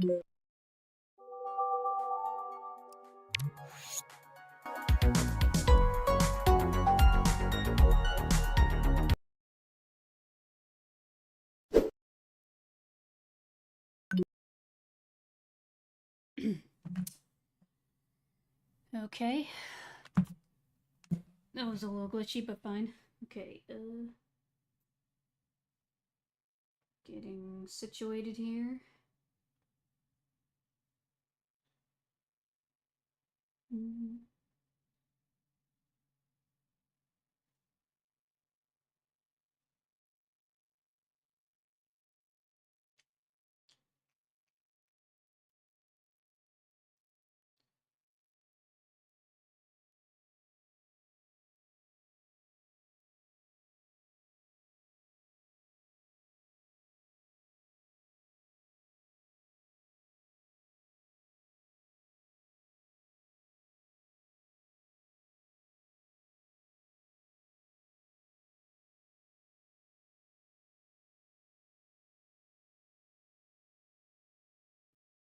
Okay. That was a little glitchy, but fine. Okay, getting situated here. Mm.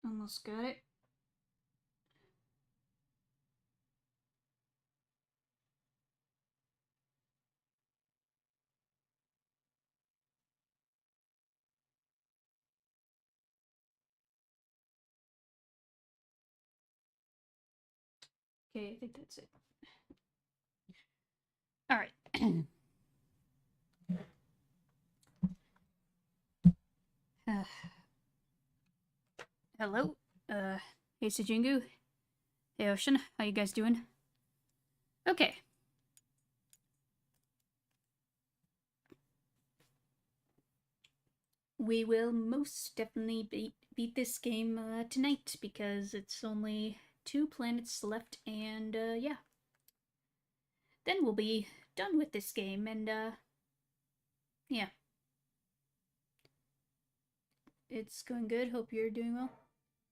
Almost got it. Okay, I think that's it. Alright. Hello? Hey Sejingu. Hey Ocean, how you guys doing? Okay. We will most definitely beat this game tonight, because it's only 2 planets left, and yeah. Then we'll be done with this game, and yeah. It's going good, hope you're doing well.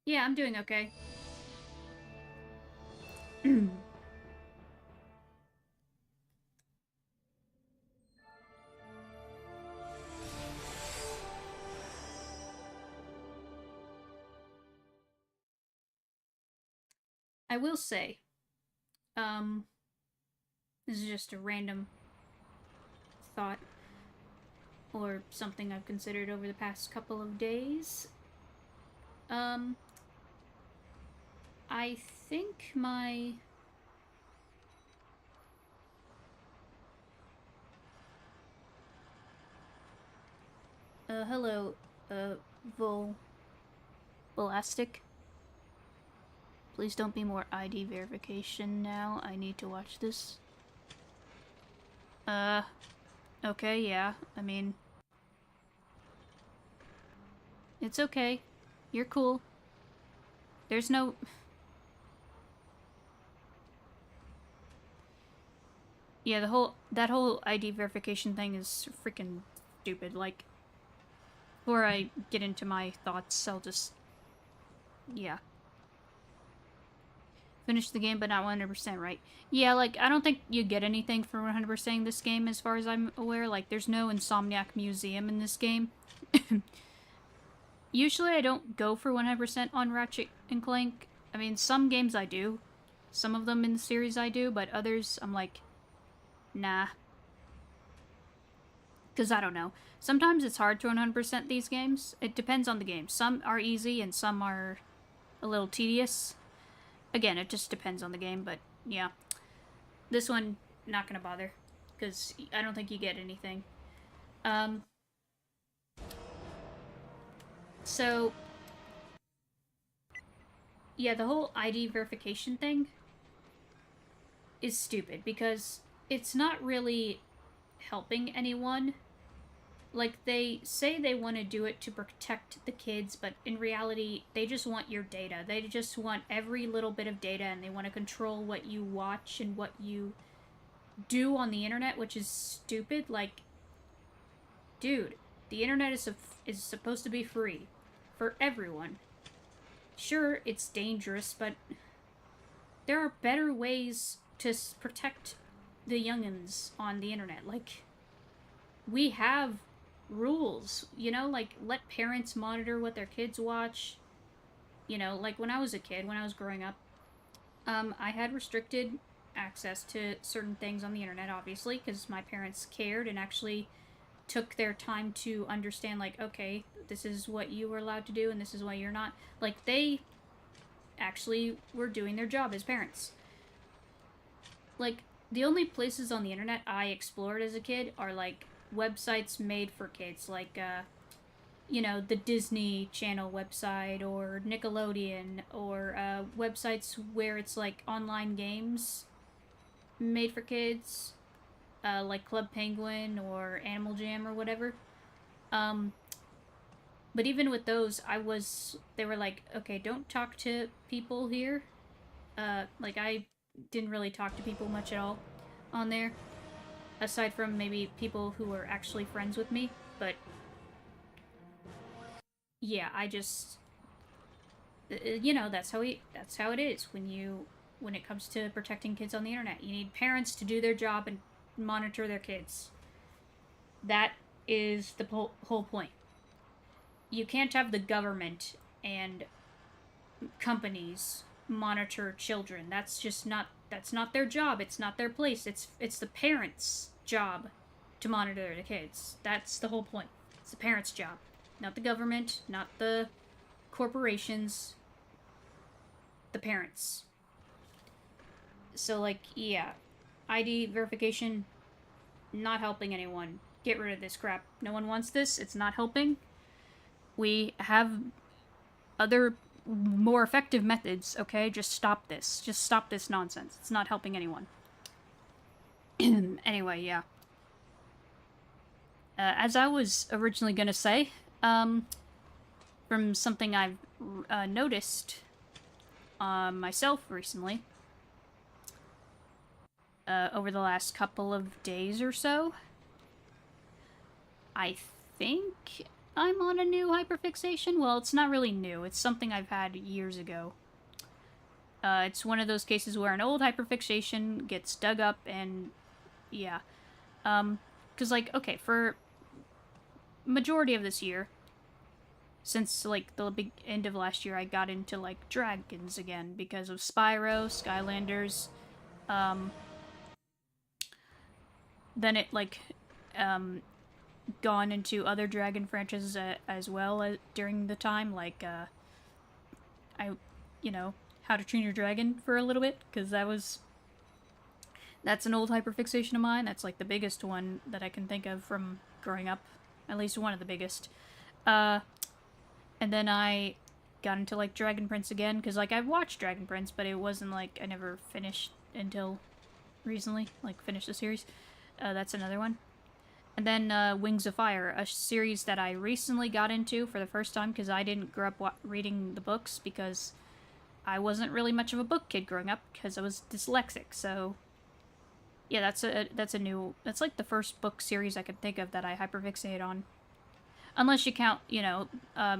Yeah, I'm doing okay. I will say, this is just a random thought, or something I've considered over the past couple of days. I think my... hello, Volastic. Please don't be more ID verification now. I need to watch this. Okay, yeah. I mean... It's okay. You're cool. There's no... Yeah, that whole ID verification thing is freaking stupid. Like, before I get into my thoughts, I'll just... Yeah. Finish the game, but not 100%, right? Yeah, like, I don't think you get anything for 100%ing this game, as far as I'm aware. Like, there's no Insomniac Museum in this game. Usually I don't go for 100% on Ratchet and Clank. I mean, some games I do. Some of them in the series I do, but others I'm like, nah. Because I don't know. Sometimes it's hard to 100% these games. It depends on the game. Some are easy and some are a little tedious. Again, it just depends on the game, but yeah. This one, not gonna bother. Because I don't think you get anything. So, yeah, the whole ID verification thing is stupid, because it's not really helping anyone. Like, they say they want to do it to protect the kids, but in reality, they just want your data. They just want every little bit of data, and they want to control what you watch and what you do on the internet, which is stupid. Like, dude, the internet is supposed to be free for everyone. Sure, it's dangerous, but there are better ways to protect the youngins on the internet. Like, we have rules, you know, like, let parents monitor what their kids watch. you know, like when I was a kid, when I was growing up, I had restricted access to certain things on the internet, obviously, because my parents cared and actually took their time to understand, like, okay, this is what you were allowed to do and this is why you're not. Like, they actually were doing their job as parents. Like, the only places on the internet I explored as a kid are, like, websites made for kids, like, you know, the Disney Channel website or Nickelodeon, or websites where it's like online games made for kids, like Club Penguin or Animal Jam or whatever. Um, but even with those, they were like, okay, don't talk to people here. Like, I didn't really talk to people much at all on there, aside from maybe people who were actually friends with me. But yeah, I just, you know, that's how it is when it comes to protecting kids on the internet. You need parents to do their job and monitor their kids. That is the whole point. You can't have the government and companies monitor children. That's not their job. It's not their place. It's the parents' job to monitor the kids. That's the whole point. It's the parents' job, not the government, not the corporations, the parents. So, like, yeah, ID verification, not helping anyone. Get rid of this crap. No one wants this. It's not helping. We have other more effective methods, okay? Just stop this. Just stop this nonsense. It's not helping anyone. Anyway, yeah. As I was originally gonna say, from something I've noticed myself recently, over the last couple of days or so, I think I'm on a new hyperfixation. Well, it's not really new. It's something I've had years ago. It's one of those cases where an old hyperfixation gets dug up and, yeah. Because, like, okay, for majority of this year, since, like, the big end of last year, I got into, like, dragons again because of Spyro, Skylanders. Then it, like, gone into other dragon franchises as well during the time, like, you know, How to Train Your Dragon for a little bit, because that's an old hyperfixation of mine. That's, like, the biggest one that I can think of from growing up. At least one of the biggest. And then I got into, like, Dragon Prince again, because, like, I've watched Dragon Prince, but it wasn't, like, I never finished until recently, like, finished the series. That's another one. And then Wings of Fire, a series that I recently got into for the first time, because I didn't grow up reading the books, because I wasn't really much of a book kid growing up, because I was dyslexic, so... Yeah, that's like the first book series I can think of that I hyperfixate on. Unless you count, you know,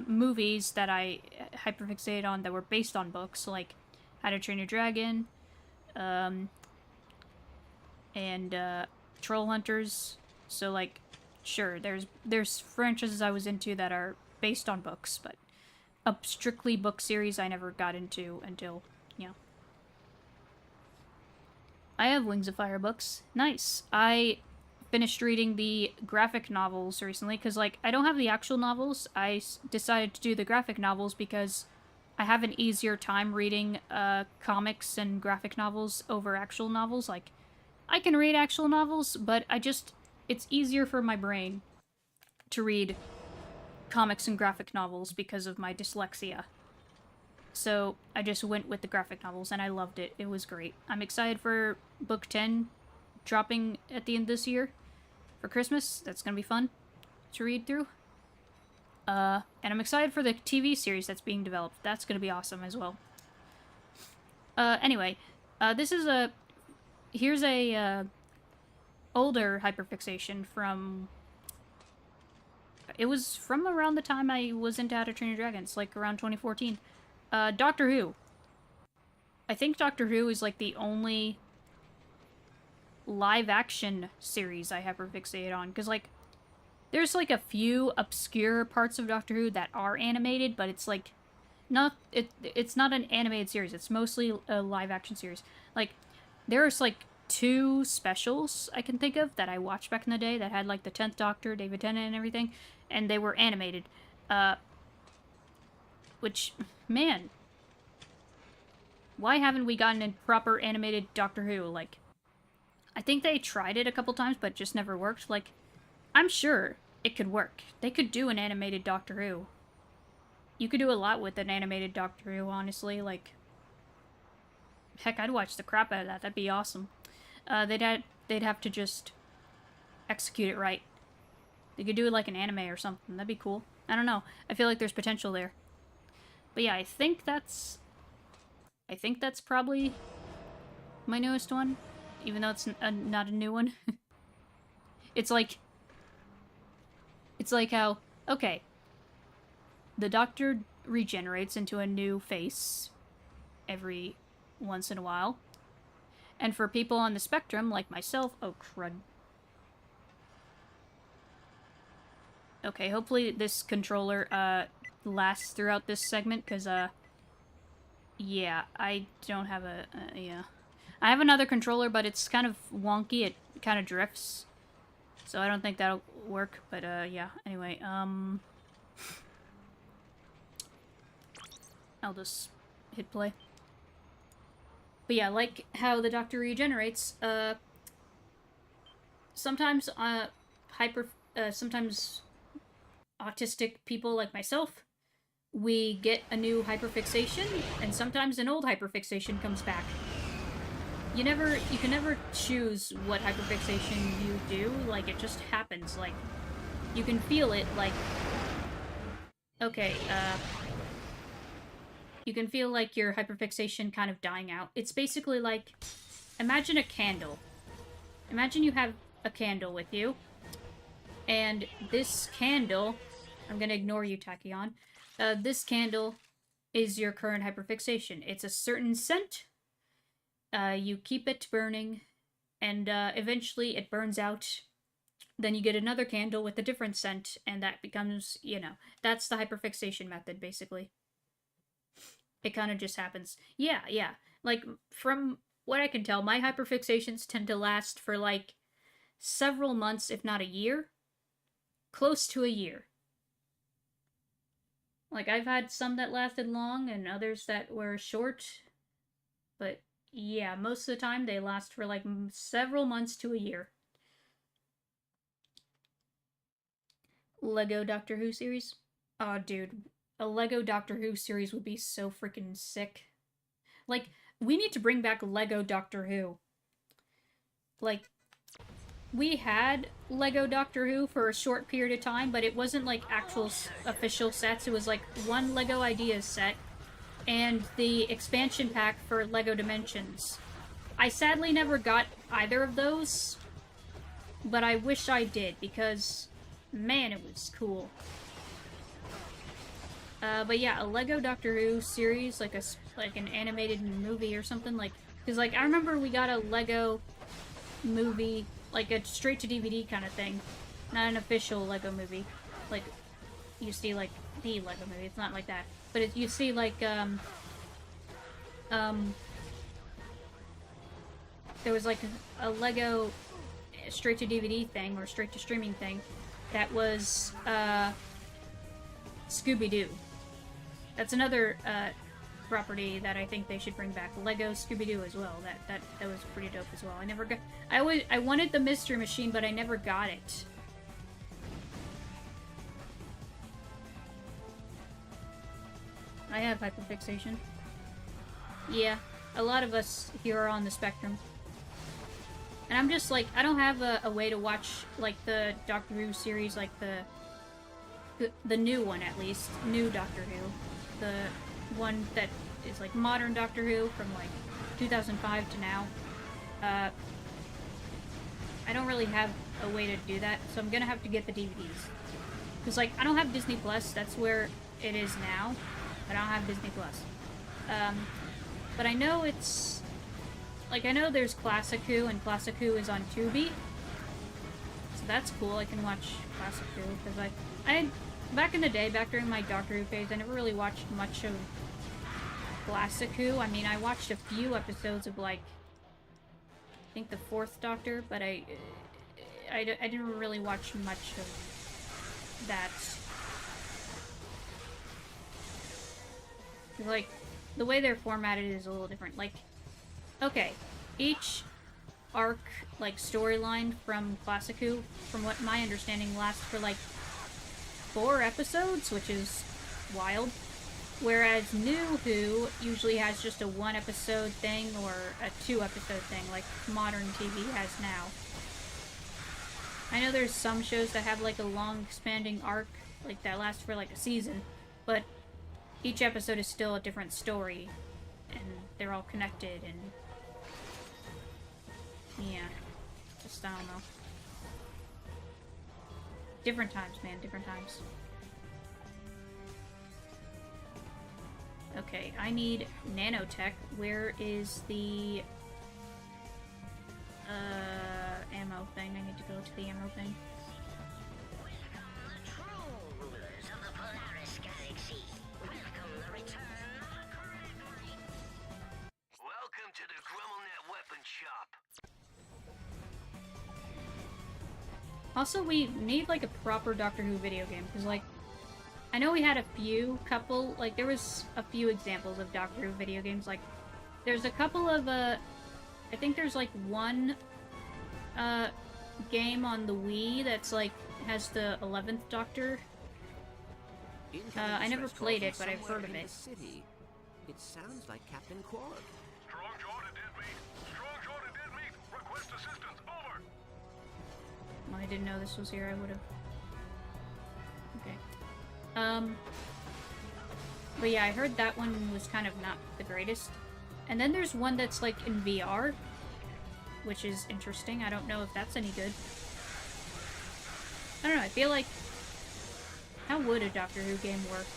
movies that I hyperfixated on that were based on books, like How to Train Your Dragon, and Troll Hunters. So, like, sure, there's franchises I was into that are based on books, but a strictly book series I never got into until, you know. I have Wings of Fire books. Nice. I finished reading the graphic novels recently, because, like, I don't have the actual novels. I decided to do the graphic novels because I have an easier time reading comics and graphic novels over actual novels. Like, I can read actual novels, but it's easier for my brain to read comics and graphic novels because of my dyslexia. So I just went with the graphic novels, and I loved it. It was great. I'm excited for book 10 dropping at the end of this year for Christmas. That's gonna be fun to read through. And I'm excited for the TV series that's being developed. That's gonna be awesome as well. Anyway, here's a older hyperfixation from... It was from around the time I was into How to Train Your Dragon. It's like around 2014. Doctor Who. I think Doctor Who is, like, the only live-action series I hyperfixate on. Because, like, there's, like, a few obscure parts of Doctor Who that are animated, but it's, like, It's not an animated series. It's mostly a live action series. Like, there's like 2 specials I can think of that I watched back in the day that had like the 10th Doctor, David Tennant, and everything, and they were animated. Which, man, why haven't we gotten a proper animated Doctor Who? Like, I think they tried it a couple times, but just never worked. Like, I'm sure it could work. They could do an animated Doctor Who. You could do a lot with an animated Doctor Who, honestly. Like, heck, I'd watch the crap out of that. That'd be awesome. They'd have to just execute it right. They could do it like an anime or something. That'd be cool. I don't know. I feel like there's potential there. But yeah, I think that's probably my newest one, even though it's not a new one. It's like how, okay, the Doctor regenerates into a new face every once in a while. And for people on the spectrum, like myself, oh crud. Okay, hopefully this controller, lasts throughout this segment, because, yeah, I don't have a, yeah. I have another controller, but it's kind of wonky, it kind of drifts. So I don't think that'll work, but, yeah, anyway, I'll just hit play. But yeah, like how the Doctor regenerates, sometimes, sometimes autistic people like myself, we get a new hyperfixation, and sometimes an old hyperfixation comes back. You can never choose what hyperfixation you do, like, it just happens, like, you can feel it, like, okay, you can feel like your hyperfixation kind of dying out. It's basically like, imagine a candle. Imagine you have a candle with you, and this candle, I'm gonna ignore you, Tachyon, this candle is your current hyperfixation. It's a certain scent, you keep it burning, and eventually it burns out. Then you get another candle with a different scent, and that becomes, you know, that's the hyperfixation method, basically. It kind of just happens. Yeah. Like, from what I can tell, my hyperfixations tend to last for, like, several months, if not a year. Close to a year. Like, I've had some that lasted long, and others that were short. But, yeah, most of the time, they last for, like, several months to a year. Lego Doctor Who series? Oh, dude. A Lego Doctor Who series would be so freaking sick. Like, we need to bring back Lego Doctor Who. Like, we had Lego Doctor Who for a short period of time, but it wasn't like actual official sets. It was like one Lego Ideas set and the expansion pack for Lego Dimensions. I sadly never got either of those, but I wish I did, because, man, it was cool. But yeah, a Lego Doctor Who series, like an animated movie or something, like, because, like, I remember we got a Lego movie, like a straight-to-DVD kind of thing, not an official Lego movie, like, you see, like, the Lego movie, it's not like that, but you see, like, there was, like, a Lego straight-to-DVD thing, or straight-to-streaming thing, that was, Scooby-Doo. That's another, property that I think they should bring back. Lego Scooby-Doo as well. That was pretty dope as well. I never got... I wanted the Mystery Machine, but I never got it. I have hyperfixation. Yeah, a lot of us here are on the spectrum. And I'm just like, I don't have a way to watch, like, the Doctor Who series, like the new one, at least. New Doctor Who. The one that is, like, modern Doctor Who from, like, 2005 to now. I don't really have a way to do that, so I'm gonna have to get the DVDs. Because, like, I don't have Disney Plus, that's where it is now. I don't have Disney Plus. But I know it's... Like, I know there's Classic Who, and Classic Who is on Tubi. So that's cool, I can watch Classic Who, because back in the day, back during my Doctor Who phase, I never really watched much of Classic Who. I mean, I watched a few episodes of, like, I think the 4th Doctor, but I didn't really watch much of that. Like, the way they're formatted is a little different. Like, okay, each arc, like, storyline from Classic Who, from what my understanding, lasts for, like, 4 episodes, which is wild. Whereas New Who usually has just a 1-episode thing or a 2-episode thing, like modern TV has now. I know there's some shows that have, like, a long expanding arc, like, that lasts for, like, a season, but each episode is still a different story, and they're all connected, and yeah, just, I don't know. Different times, man, different times. Okay, I need nanotech. Where is the ammo thing? I need to go to the ammo thing. Welcome to the GrummelNet Weapon Shop. Also, we need, like, a proper Doctor Who video game, because, like, I know we had a couple, like, there was a few examples of Doctor Who video games, like, there's a couple of, I think there's, like, one, game on the Wii that's, like, has the 11th Doctor. I never played it, but I've heard of it. It sounds like Captain Quark. Strong Jaw to dead meat. Strong Jaw to dead meat. Request assistance. Over. Well, I didn't know this was here, I would've... Okay. But yeah, I heard that one was kind of not the greatest. And then there's one that's, like, in VR, which is interesting. I don't know if that's any good. I don't know, I feel like... How would a Doctor Who game work?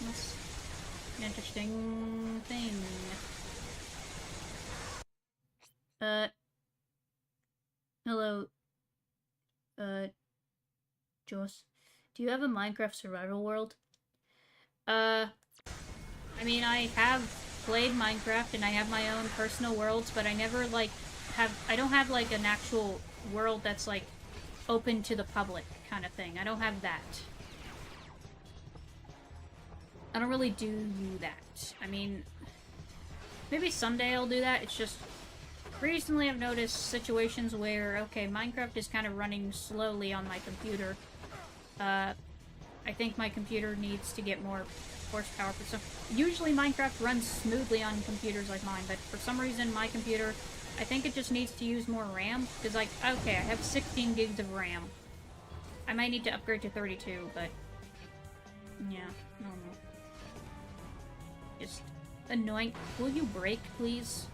That's an interesting thing. Hello. Joss. Do you have a Minecraft survival world? I mean, I have played Minecraft and I have my own personal worlds, but I never, like, I don't have, like, an actual world that's, like, open to the public kind of thing. I don't have that. I don't really do that. I mean, maybe someday I'll do that. It's just, recently I've noticed situations where, okay, Minecraft is kind of running slowly on my computer. I think my computer needs to get more horsepower for some... Usually Minecraft runs smoothly on computers like mine, but for some reason my computer, I think it just needs to use more RAM. Because, like, okay, I have 16 gigs of RAM. I might need to upgrade to 32, but... yeah, I don't know. Just annoying. Will you break, please?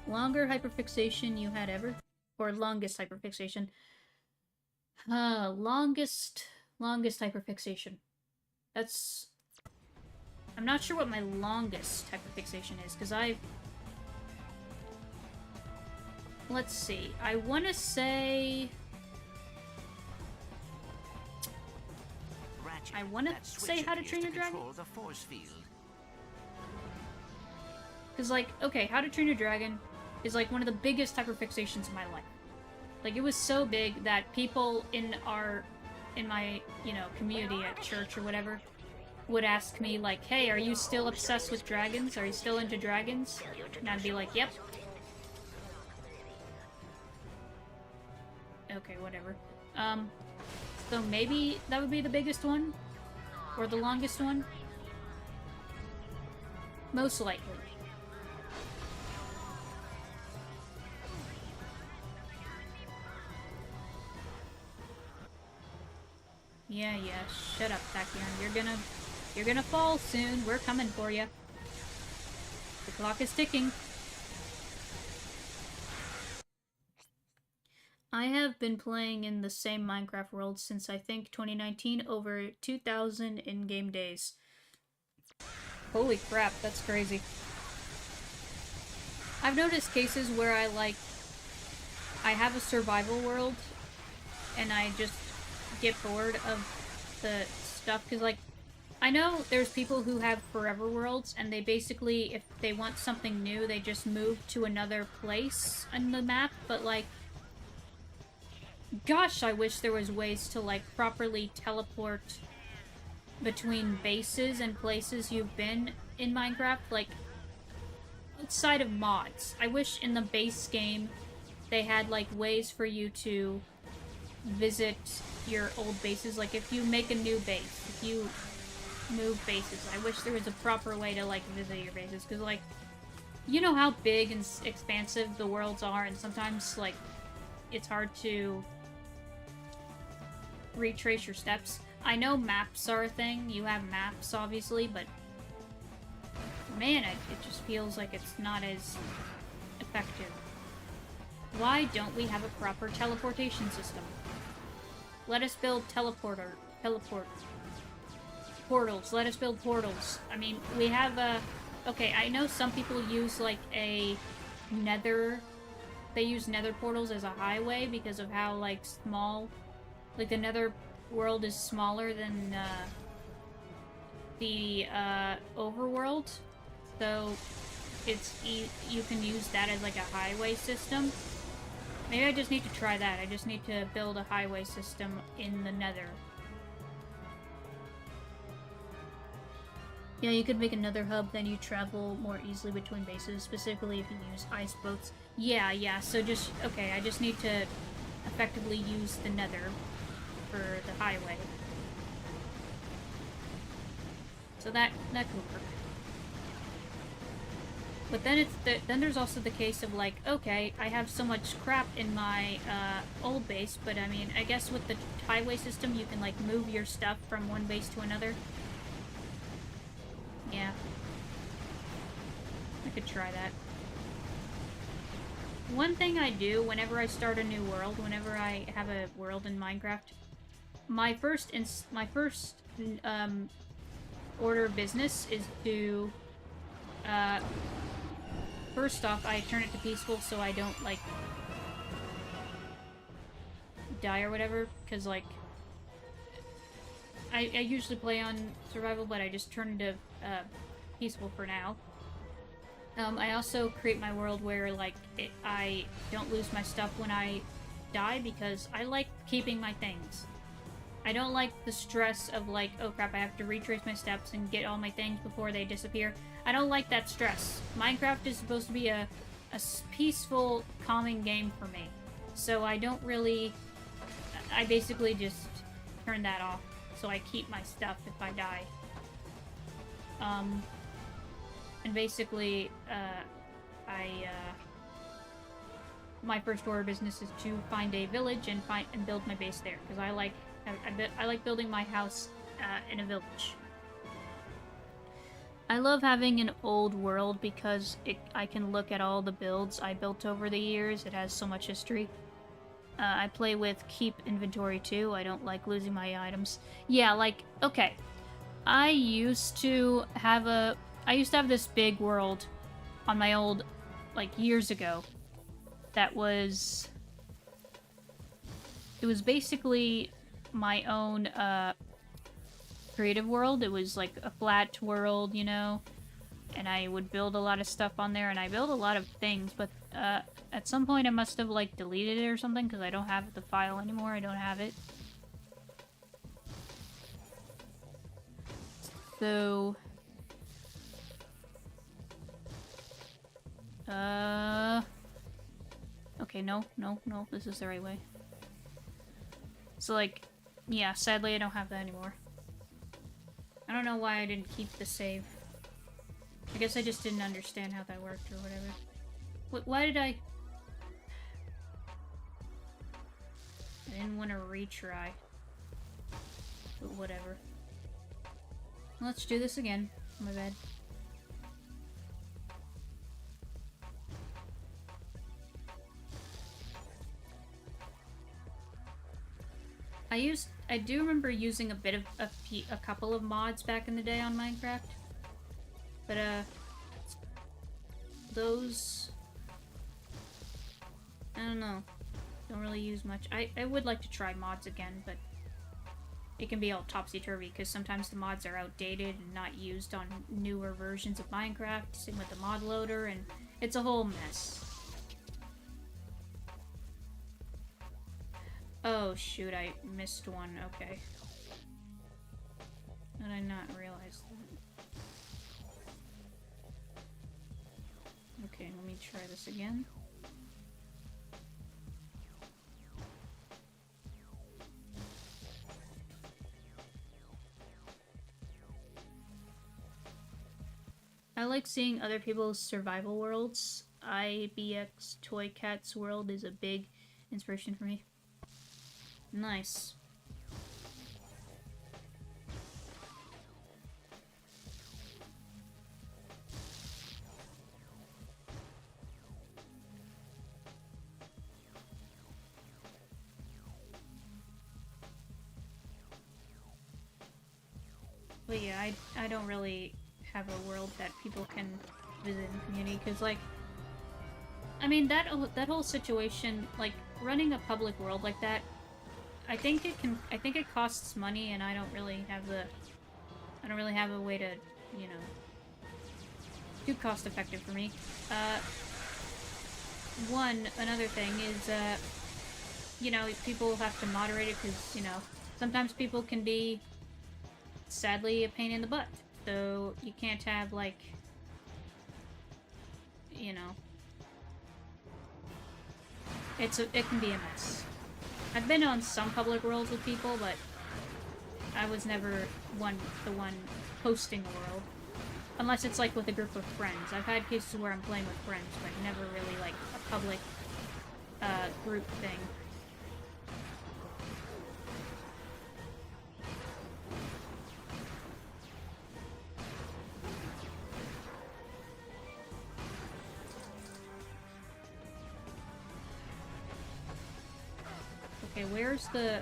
Longer hyperfixation you had ever? Or longest hyperfixation? Longest hyperfixation. That's... I'm not sure what my longest hyperfixation is, because I've... Let's see. I want to say... Ratchet, I want to say How to Train Your Dragon. The force field. Because, like, okay, How to Train Your Dragon is, like, one of the biggest hyperfixations in my life. Like, it was so big that people in my, you know, community at church or whatever would ask me, like, hey, are you still obsessed with dragons? Are you still into dragons? And I'd be like, yep. Okay, whatever. So maybe that would be the biggest one? Or the longest one? Most likely. Yeah, shut up, Tachyon. You're gonna fall soon. We're coming for you. The clock is ticking. I have been playing in the same Minecraft world since, I think, 2019, over 2,000 in-game days. Holy crap, that's crazy. I've noticed cases where I have a survival world, and I just get bored of the stuff, because, like, I know there's people who have forever worlds, and they basically, if they want something new, they just move to another place on the map, but, like, gosh, I wish there was ways to, like, properly teleport between bases and places you've been in Minecraft, like, outside of mods. I wish in the base game they had, like, ways for you to visit your old bases. Like, if you make a new base, if you move bases, I wish there was a proper way to, like, visit your bases, because, like, you know how big and expansive the worlds are, and sometimes, like, it's hard to retrace your steps. I know maps are a thing, you have maps, obviously, but man, it just feels like it's not as effective. Why don't we have a proper teleportation system? Let us build teleport portals. Let us build portals. I mean, we have a... Okay, I know some people use, like, a nether... They use nether portals as a highway because of how, like, small... Like, the nether world is smaller than, the, overworld. So, you can use that as, like, a highway system. Maybe I just need to try that. I just need to build a highway system in the nether. Yeah, you could make another hub, then you travel more easily between bases, specifically if you use ice boats. Yeah, so just... Okay, I just need to effectively use the nether for the highway. So that could work. But then then there's also the case of, like, okay, I have so much crap in my old base, but I mean, I guess with the highway system you can, like, move your stuff from one base to another. Yeah. I could try that. One thing I do whenever I start a new world, whenever I have a world in Minecraft, my first order of business is to, first off, I turn it to peaceful so I don't, like, die or whatever, because, like, I usually play on survival, but I just turn it to peaceful for now. I also create my world where, like, I don't lose my stuff when I die, because I like keeping my things. I don't like the stress of, like, oh crap, I have to retrace my steps and get all my things before they disappear. I don't like that stress. Minecraft is supposed to be a peaceful, calming game for me. So I don't really... I basically just turn that off, so I keep my stuff if I die. And basically, my first order of business is to find a village and build my base there, because I like building my house in a village. I love having an old world because I can look at all the builds I built over the years. It has so much history. I play with keep inventory too. I don't like losing my items. Yeah, like, okay. I used to have this big world on my old, like, years ago. That was... It was basically my own, creative world. It was, like, a flat world, you know? And I would build a lot of stuff on there, and I built a lot of things, but, at some point I must have, like, deleted it or something, because I don't have the file anymore. I don't have it. So... Okay, no, this is the right way. So, like, yeah, sadly I don't have that anymore. I don't know why I didn't keep the save. I guess I just didn't understand how that worked or whatever. Why did I didn't want to retry. But whatever. Let's do this again. My bad. I do remember using a bit of a couple of mods back in the day on Minecraft. But those, I don't know. Don't really use much. I would like to try mods again, but it can be all topsy-turvy because sometimes the mods are outdated and not used on newer versions of Minecraft. Same with the mod loader, and it's a whole mess. Oh shoot, I missed one. Okay. How did I not realize that? Okay, let me try this again. I like seeing other people's survival worlds. IBX Toy Cat's world is a big inspiration for me. Nice. But yeah, I don't really have a world that people can visit in the community, because, like, I mean, that whole situation, like, running a public world like that, I think it costs money, and I don't really have a way to, you know, too cost effective for me. Another thing is, you know, people have to moderate it, because, you know, sometimes people can be, sadly, a pain in the butt. So you can't have, like, you know, it can be a mess. I've been on some public worlds with people, but I was never the one hosting a world. Unless it's, like, with a group of friends. I've had cases where I'm playing with friends, but never really, like, a public, group thing. Okay, where's the...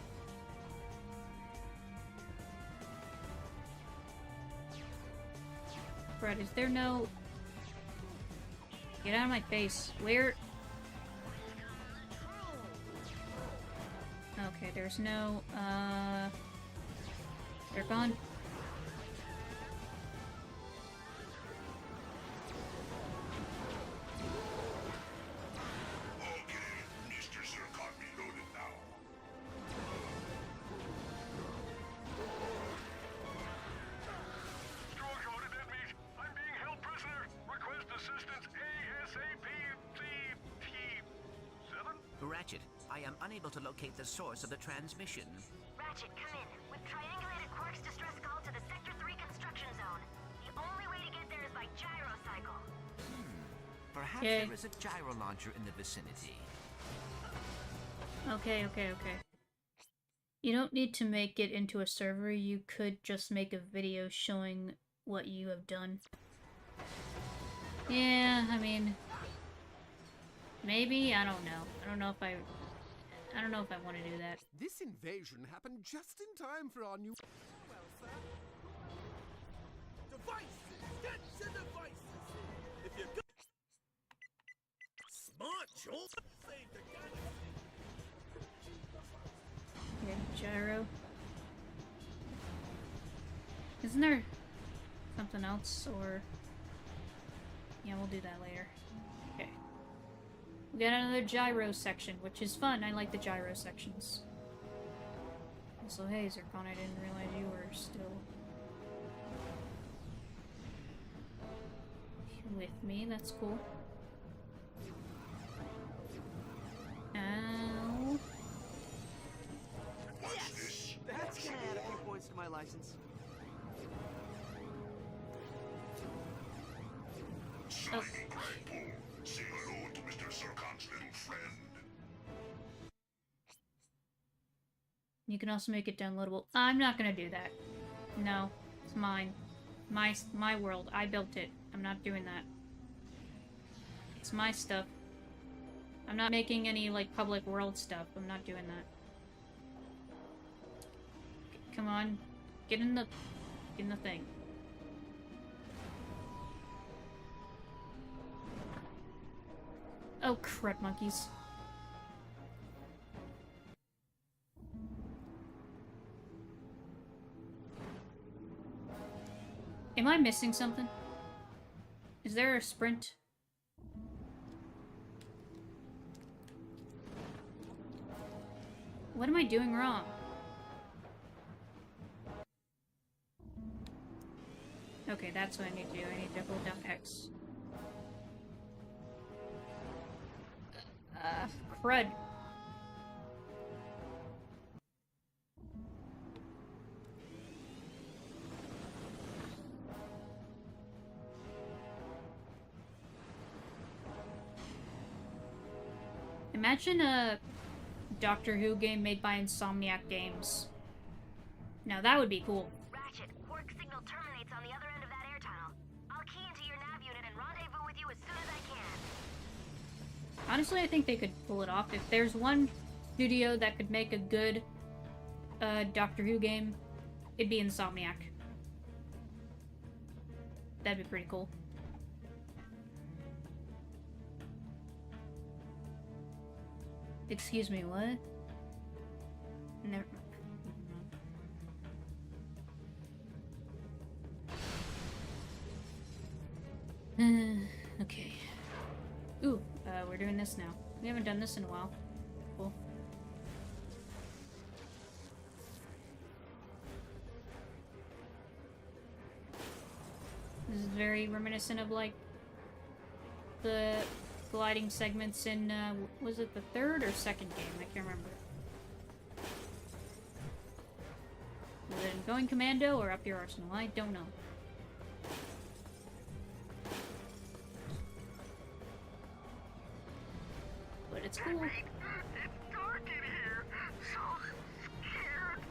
Fred, is there no... Get out of my face. Where... Okay, there's no, they're gone. Ratchet, I am unable to locate the source of the transmission. Ratchet, come in. We've triangulated Quark's distress call to the Sector 3 construction zone. The only way to get there is by gyrocycle. Perhaps Okay. there is a gyro launcher in the vicinity. Okay. You don't need to make it into a server. You could just make a video showing what you have done. Yeah, I mean... Maybe? I don't know. I don't know if I want to do that. This invasion happened just in time for our new... Well, sir. Devices! Get your devices! If you're good... Smart, Joel! Save the galaxy! Okay, gyro. Isn't there something else, or... Yeah, we'll do that later. Okay. We got another gyro section, which is fun. I like the gyro sections. Also, hey, Zircon, I didn't realize you were still with me. That's cool. Ow. Yes! That's gonna add a few points to my license. Oh. Say hello to Mr. Zircon's little friend. You can also make it downloadable. I'm not gonna do that. No, it's mine. My world. I built it. I'm not doing that. It's my stuff. I'm not making any, like, public world stuff. I'm not doing that. Come on. Get in the thing. Oh, crud monkeys. Am I missing something? Is there a sprint? What am I doing wrong? Okay, that's what I need to do. I need to hold down X. Crud. Imagine a Doctor Who game made by Insomniac Games. Now that would be cool. Ratchet, Quark signal terminates on the other end of that air tunnel. I'll key into your nav unit and rendezvous with you as soon as I can. Honestly, I think they could pull it off. If there's one studio that could make a good Doctor Who game, it'd be Insomniac. That'd be pretty cool. Excuse me, what? Never. Okay. Ooh, we're doing this now. We haven't done this in a while. Cool. This is very reminiscent of, like, the gliding segments in, was it the third or second game? I can't remember. Was it in Going Commando or Up Your Arsenal? I don't know. But it's cool. It's dark in here. So scared.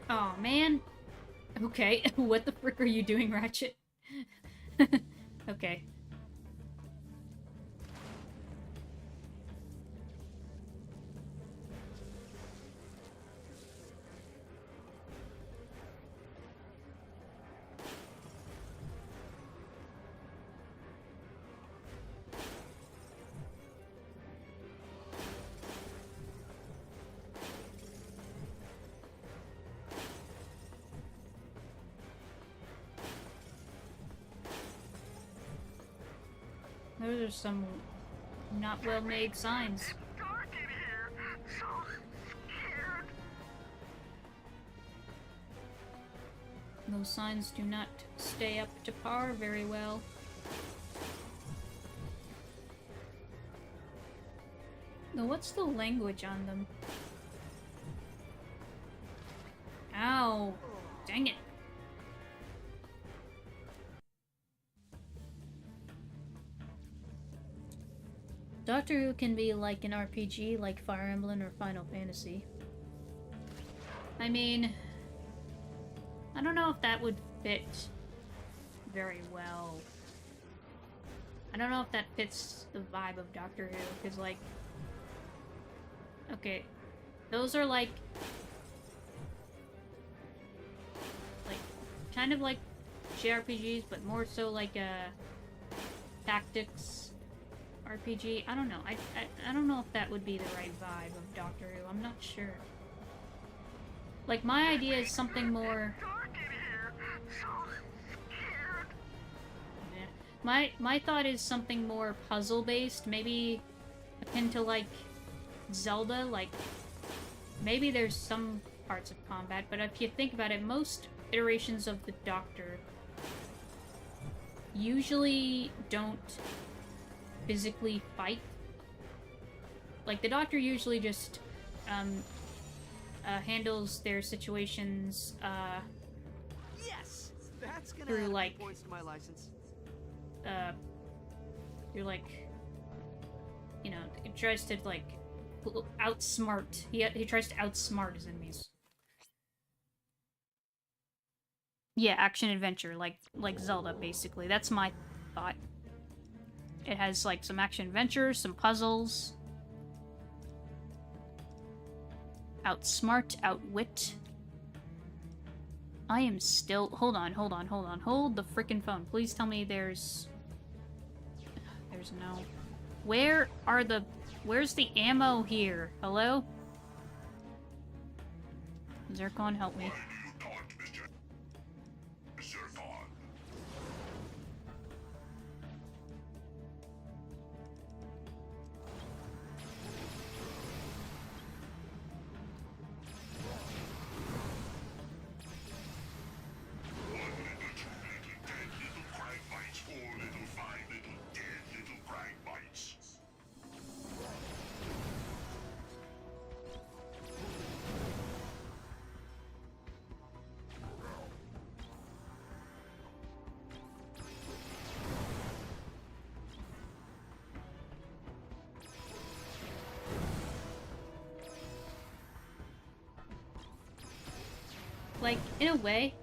Oh man. Okay, what the frick are you doing, Ratchet? Okay. Those are some not well-made signs. Dark in here. So scared. Those signs do not stay up to par very well. Now, what's the language on them? Ow! Dang it. Doctor Who can be like an RPG like Fire Emblem or Final Fantasy. I mean, I don't know if that would fit very well. I don't know if that fits the vibe of Doctor Who, because, like, okay, those are like kind of like JRPGs, but more so like a tactics RPG. I don't know. I don't know if that would be the right vibe of Doctor Who. I'm not sure. Like, my idea is something more. Dark in here. So scared. Yeah. My thought is something more puzzle based, maybe akin to like Zelda. Like, maybe there's some parts of combat, but if you think about it, most iterations of the Doctor usually don't physically fight. Like, the Doctor usually just handles their situations Yes, that's gonna through, add a few like, points to my license. through, like, you know, it tries to, like, outsmart. He tries to outsmart his enemies. Yeah, action adventure, like Zelda, basically. That's my thought. It has, like, some action adventure, some puzzles. Outsmart, outwit. I am still... Hold on. Hold the frickin' phone. Please tell me there's... There's no... Where are the... Where's the ammo here? Hello? Zircon, help me. Like, in a way,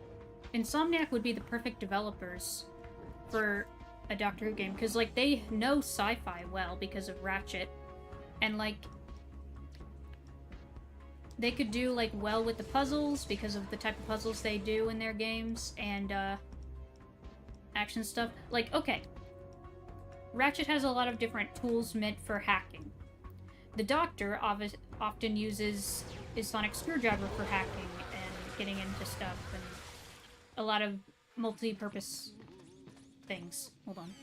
Insomniac would be the perfect developers for a Doctor Who game, because, like, they know sci-fi well because of Ratchet, and, like, they could do, like, well with the puzzles because of the type of puzzles they do in their games, and, action stuff. Like, okay, Ratchet has a lot of different tools meant for hacking. The Doctor often uses his sonic screwdriver for hacking and getting into stuff, and a lot of multi-purpose things. Hold on.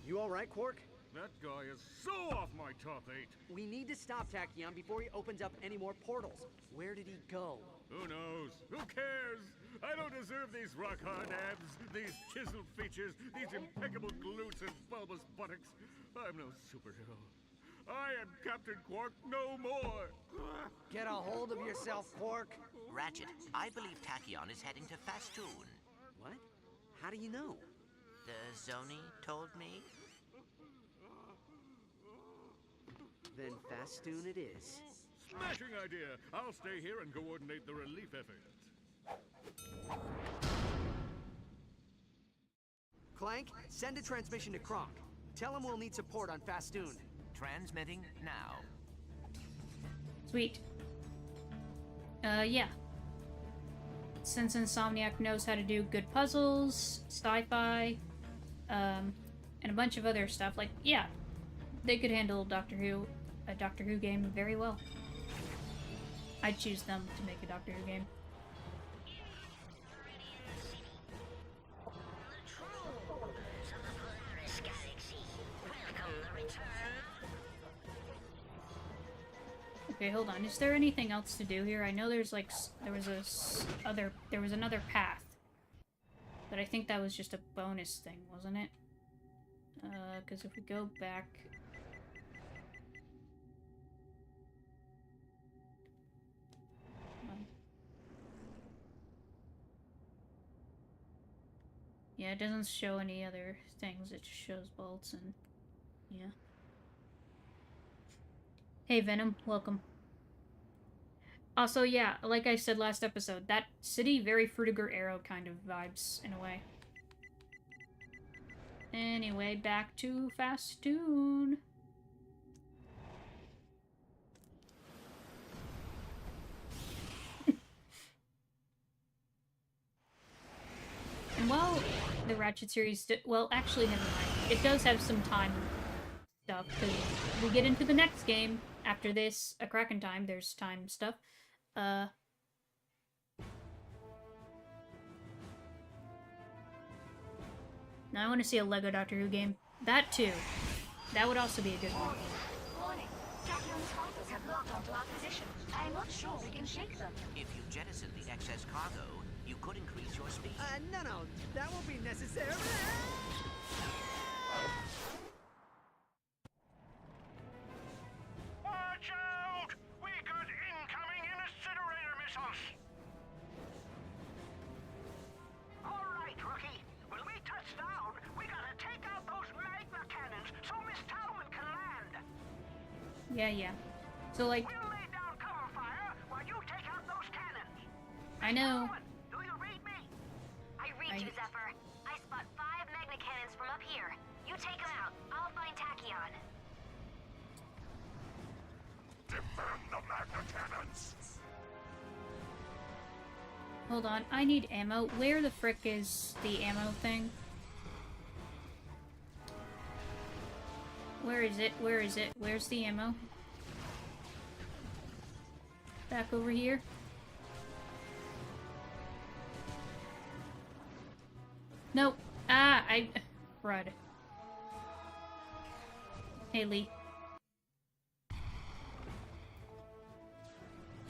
You alright, Quark? That guy is so off my top 8. We need to stop Tachyon before he opens up any more portals. Where did he go? Who knows? Who cares? I don't deserve these rock-hard abs, these chiseled features, these impeccable glutes and bulbous buttocks. I'm no superhero. I am Captain Quark no more. Get a hold of yourself, Quark. Ratchet, I believe Tachyon is heading to Fastoon. What? How do you know? The Zoni told me. Then Fastoon it is. Smashing idea. I'll stay here and coordinate the relief effort. Clank, send a transmission to Kronk. Tell him we'll need support on Fastoon. Transmitting now. Sweet. Yeah. Since Insomniac knows how to do good puzzles, sci-fi, and a bunch of other stuff, like, yeah, they could handle a Doctor Who game very well. I'd choose them to make a Doctor Who game. Okay, hold on. Is there anything else to do here? I know there's like there was another path, but I think that was just a bonus thing, wasn't it? Because if we go back. Yeah, it doesn't show any other things. It just shows bolts and yeah. Hey Venom, welcome. Also, yeah, like I said last episode, that city, very Frutiger Arrow kind of vibes, in a way. Anyway, back to Fastoon. And while the Ratchet series, well, actually, never mind. It does have some time stuff, because we get into the next game. After this, a Kraken time, there's time stuff. Now I want to see a Lego Doctor Who game. That too. That would also be a good one. Warning. Tachyon's fighters have locked onto our position. I'm not sure we can shake them. If you jettison the excess cargo, you could increase your speed. No, that won't be necessary. Watch out! We got incoming incinerator missiles! All right, rookie. When we touch down, we gotta take out those magma cannons so Miss Talman can land. Yeah. So, like, We'll lay down cover fire while you take out those cannons. I know. Talman, do you read me? I read you, Zephyr. I spot 5 magna cannons from up here. You take them out. I'll find Tachyon. Defend the magna cannons! Hold on, I need ammo. Where the frick is the ammo thing? Where is it? Where is it? Where's the ammo? Back over here. Nope. Ah, Crud. Hey, Lee.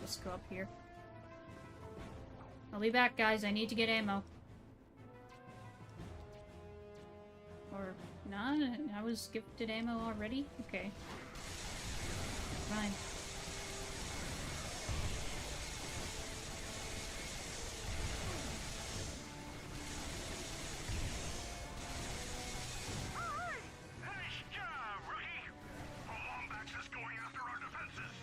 Just go up here. I'll be back, guys. I need to get ammo. Or not? I was gifted ammo already? Okay. Fine. Nice job, rookie! The Lombax is going after our defenses!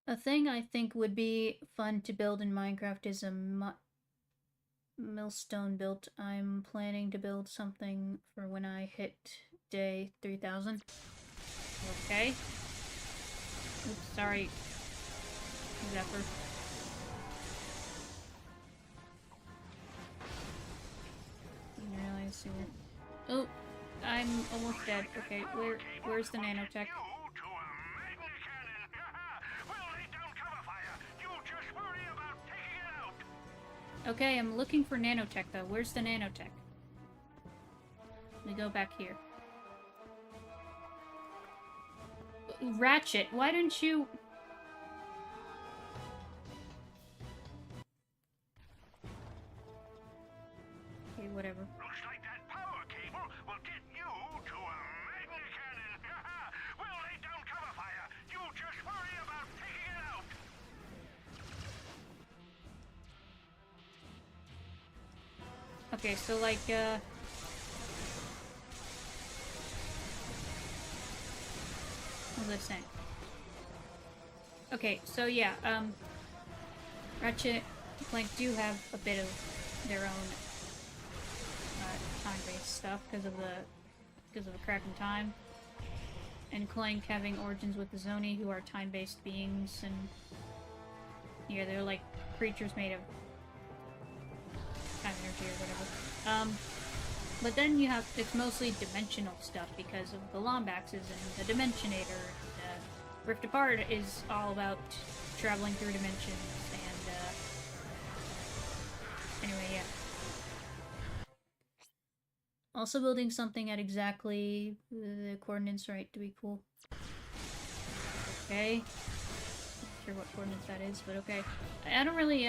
A thing I think would be fun to build in Minecraft is a millstone built. I'm planning to build something for when I hit day 3000. Okay. Oops, sorry. Zephyr. Didn't realize you were... Oh, I'm almost dead. Okay, where's the nanotech? Okay, I'm looking for nanotech though. Where's the nanotech? Let me go back here. Ratchet, why didn't you... Okay, whatever. Looks like that power cable will get you to a magna cannon. We'll lay down cover fire. You just worry about taking it out. Okay, so like, what was I saying? Okay, so yeah, Ratchet and Clank do have a bit of their own time-based stuff because of the crack in time, and Clank having origins with the Zoni, who are time-based beings, and yeah, they're like creatures made of time energy or whatever. But then you have, it's mostly dimensional stuff because of the Lombaxes and the Dimensionator. Rift Apart is all about traveling through dimensions, and anyway, yeah. Also building something at exactly the coordinates right to be cool. Okay. Not sure what coordinates that is, but okay. I don't really,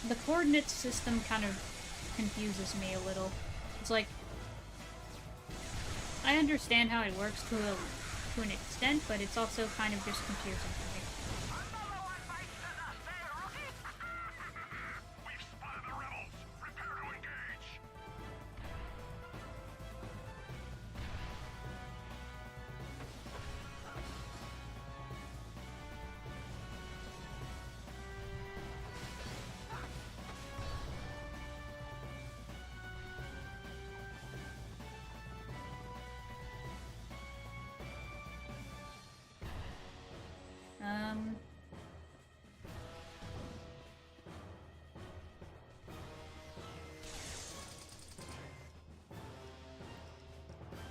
the coordinate system kind of confuses me a little. It's like, I understand how it works to an extent, but it's also kind of just confusing for me. We've spotted the rebels. Prepare to engage.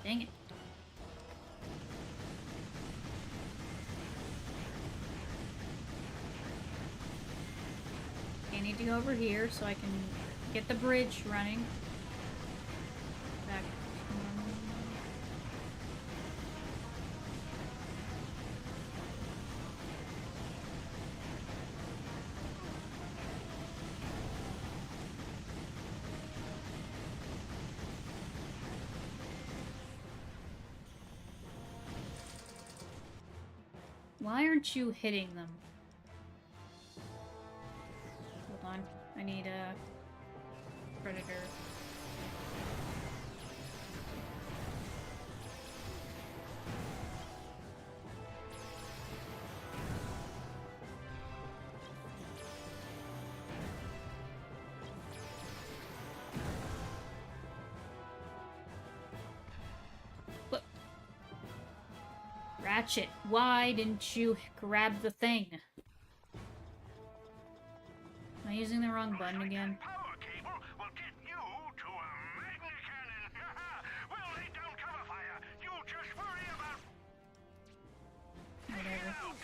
Dang it. I need to go over here so I can get the bridge running. Back. Why aren't you hitting them? Hold on. I need a predator. Ratchet, why didn't you grab the thing? Am I using the wrong button again? Power cable will get you to a magnet cannon. We'll lay down cover fire. You just worry about Whatever. out.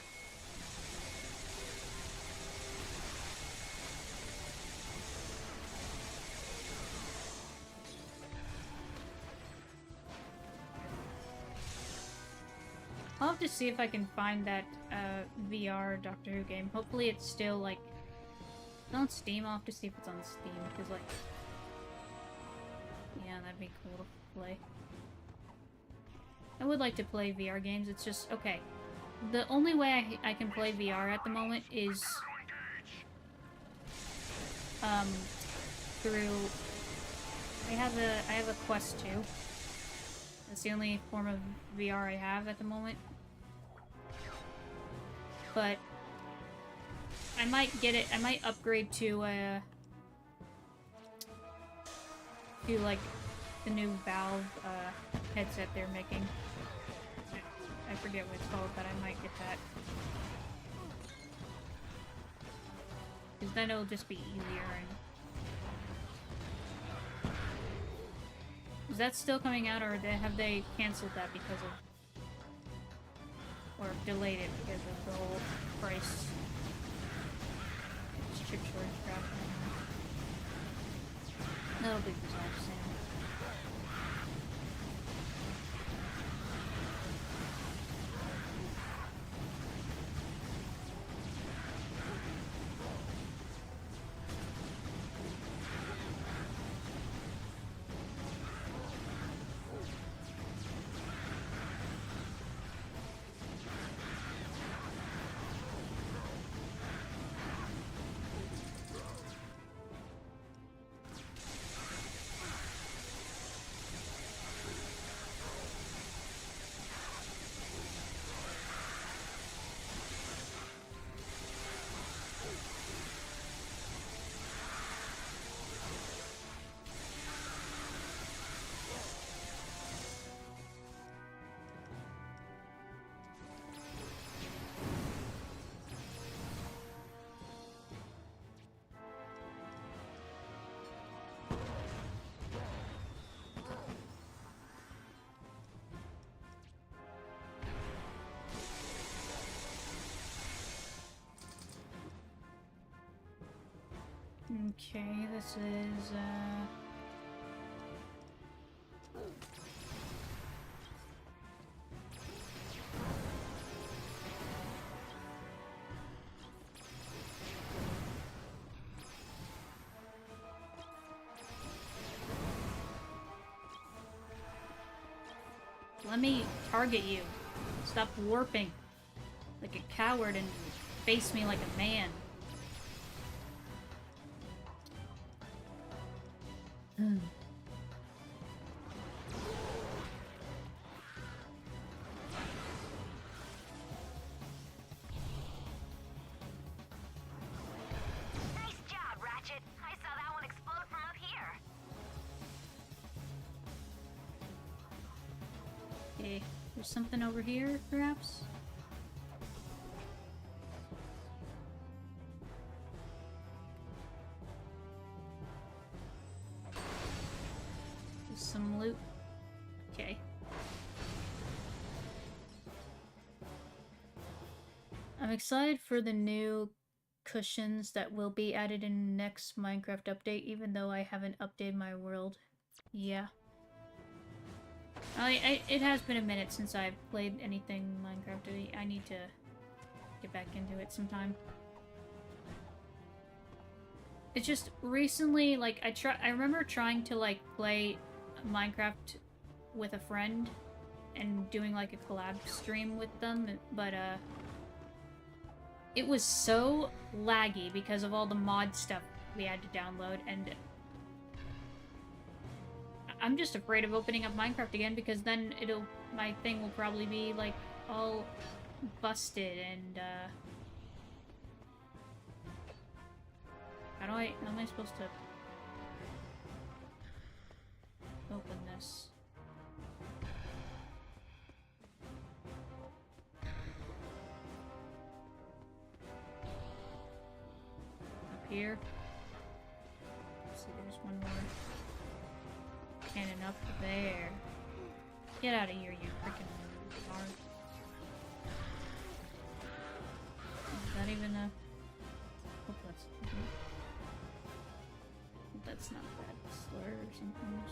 I'll have to see if I can find that VR Doctor Who game. Hopefully it's still, like, on Steam. I'll have to see if it's on Steam, because, like, yeah, that'd be cool to play. I would like to play VR games. It's just, okay. The only way I can play VR at the moment is through I have a Quest 2. That's the only form of VR I have at the moment. But I might get it. I might upgrade to like the new Valve headset they're making. I forget what it's called, but I might get that. Because then it'll just be easier. And is that still coming out, or have they canceled that because of, or delayed it because of the whole price chip shortage crap? That'll be resolved soon. Okay, this is, let me target you. Stop warping like a coward and face me like a man. Nice job, Ratchet. I saw that one explode from up here. Okay, there's something over here, perhaps? There's some loot. Okay. I'm excited for the new cushions that will be added in next Minecraft update, even though I haven't updated my world. Yeah. It has been a minute since I've played anything Minecraft. I need to get back into it sometime. It's just recently, like, I remember trying to, like, play Minecraft with a friend and doing, like, a collab stream with them, but, it was so laggy because of all the mod stuff we had to download, and I'm just afraid of opening up Minecraft again, because then my thing will probably be, like, all busted, and, how am I supposed to open this? here. Let's see, there's one more cannon up there. Get out of here, you freaking car. Is that even a... Hope that's... Hope that's not that slur or something.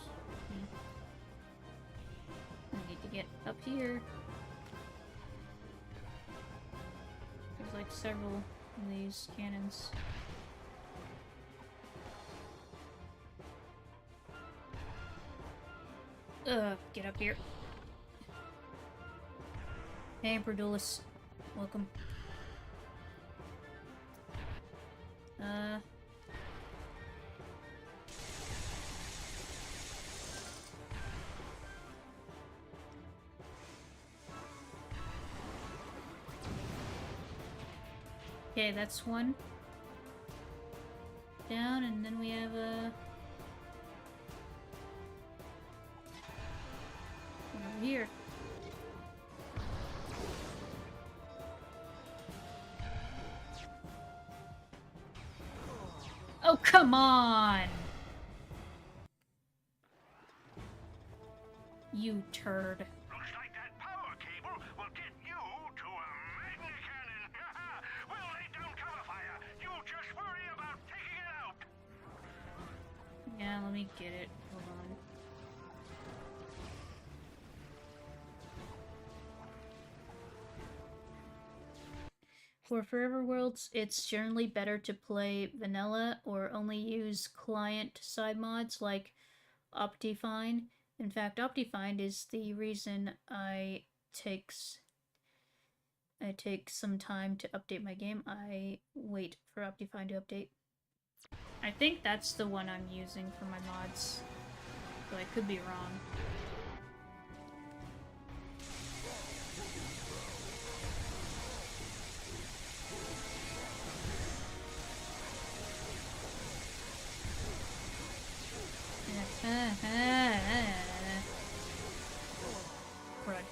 I need to get up here. There's like several of these cannons. Get up here. Hey, Emperor Duelist. Welcome. Okay, that's one. Down, and then we have a... one over here. Oh, come on! You turd. Looks like that power cable will get you to a magna cannon. We'll lay down cover fire. You just worry about taking it out. Yeah, let me get it. Hold on. For Forever Worlds, it's generally better to play vanilla or only use client-side mods like Optifine. In fact, Optifine is the reason I take some time to update my game. I wait for Optifine to update. I think that's the one I'm using for my mods, but I could be wrong. Crud.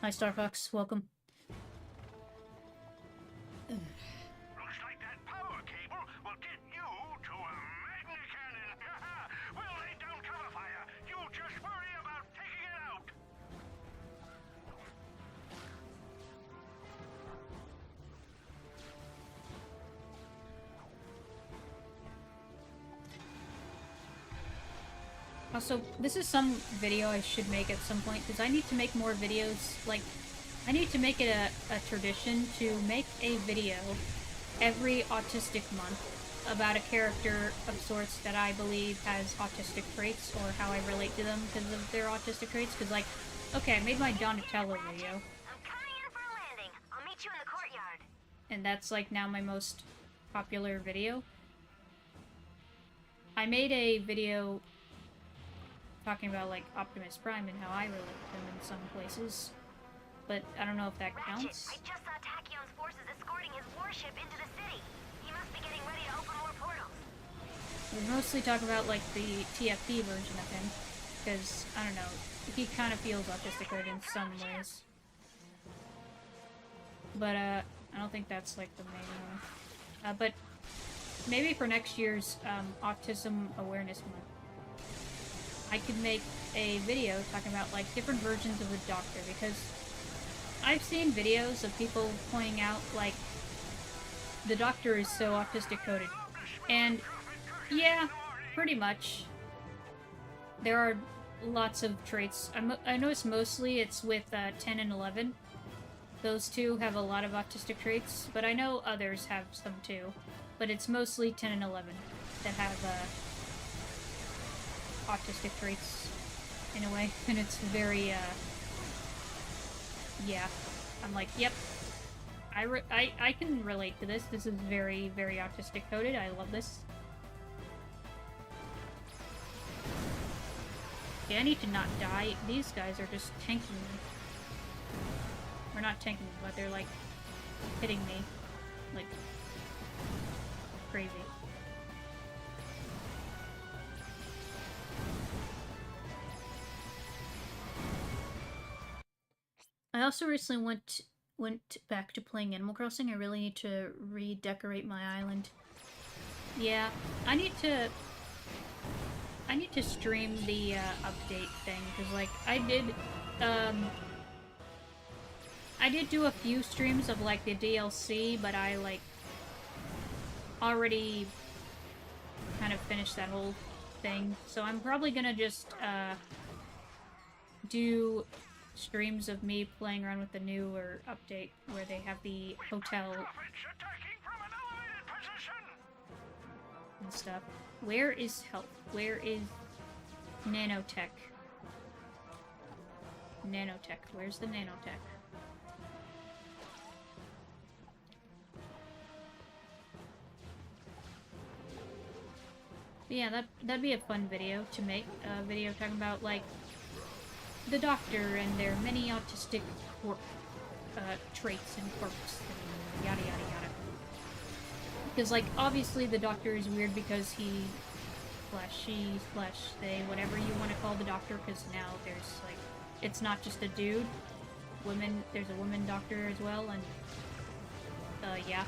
Hi, Star Fox. Welcome. Looks like that power cable will get you to a magna cannon. We'll lay down cover fire. You just worry about taking it out. Also, this is some video I should make at some point, because I need to make more videos. Like, I need to make it a tradition to make a video every autistic month about a character of sorts that I believe has autistic traits, or how I relate to them because of their autistic traits. Because, like, okay, I made my Donatello video, I'm coming in for a landing. I'll meet you in the courtyard. and that's, like, now my most popular video. I made a video talking about, like, Optimus Prime and how I relate to him in some places, but I don't know if that Ratchet, counts. I just saw Tachyon's forces escorting his warship into the city. He must be getting ready to open more portals. We mostly talk about, like, the TFT version of him, because, I don't know, he kind of feels autistic in some ways. But, I don't think that's, like, the main one. But maybe for next year's Autism Awareness Month, I could make a video talking about, like, different versions of the Doctor, because I've seen videos of people pointing out, like, the Doctor is so autistic coded. And, yeah, pretty much. There are lots of traits. I notice mostly it's with 10 and 11. Those two have a lot of autistic traits, but I know others have some too. But it's mostly 10 and 11 that have autistic traits in a way, and it's very yeah, I'm like, yep, I can relate to this. This is very, very autistic coded. I love this. Okay, I need to not die. These guys are just tanking me. Or not tanking me, but they're like hitting me like crazy. I also recently went went back to playing Animal Crossing. I really need to redecorate my island. Yeah, I need to stream the update thing, because like I did do a few streams of like the DLC, but I like already kind of finished that whole thing. So I'm probably gonna just do streams of me playing around with the newer update where they have the hotel and stuff. Where is health? Where is nanotech? Nanotech. Where's the nanotech? Yeah, that'd be a fun video to make. A video talking about, like, the Doctor and their many autistic traits and quirks and yada yada yada. Because, like, obviously the Doctor is weird because he / she / they, whatever you want to call the Doctor, because now there's, like, it's not just a dude. There's a woman Doctor as well, and, yeah.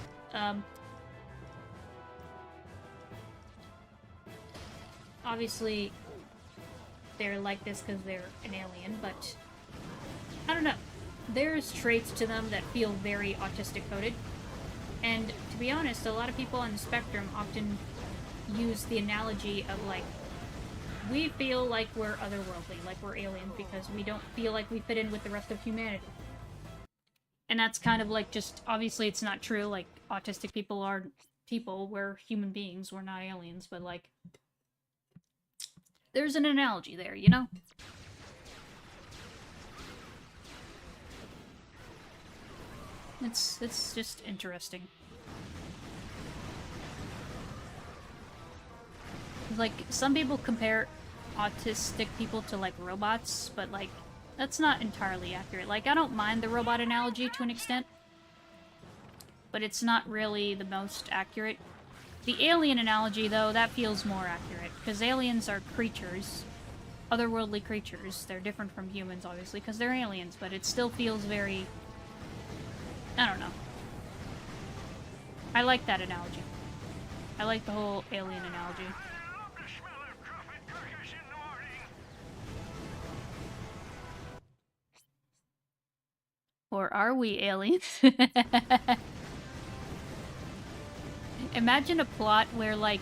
Obviously, they're like this because they're an alien, but I don't know. There's traits to them that feel very autistic-coded, and to be honest, a lot of people on the spectrum often use the analogy of, like, we feel like we're otherworldly, like we're aliens, because we don't feel like we fit in with the rest of humanity. And that's kind of like just, obviously it's not true, like, autistic people are people, we're human beings, we're not aliens, but, like, there's an analogy there, you know? It's just interesting. Like, some people compare autistic people to, like, robots, but, like, that's not entirely accurate. Like, I don't mind the robot analogy to an extent, but it's not really the most accurate. The alien analogy, though, that feels more accurate, because aliens are creatures, otherworldly creatures. They're different from humans, obviously, because they're aliens, but it still feels very... I don't know. I like that analogy. I like the whole alien analogy. Or are we aliens? Imagine a plot where, like,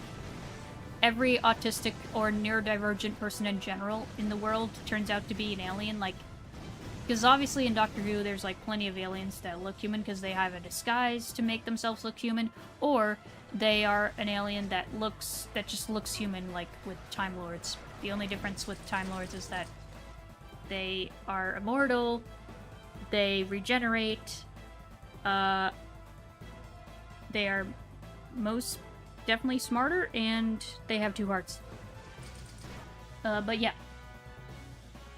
every autistic or neurodivergent person in general in the world turns out to be an alien, like... Because obviously in Doctor Who there's, like, plenty of aliens that look human because they have a disguise to make themselves look human, or they are an alien that just looks human, like with Time Lords. The only difference with Time Lords is that they are immortal, they regenerate, they are most definitely smarter, and they have 2 hearts. But yeah.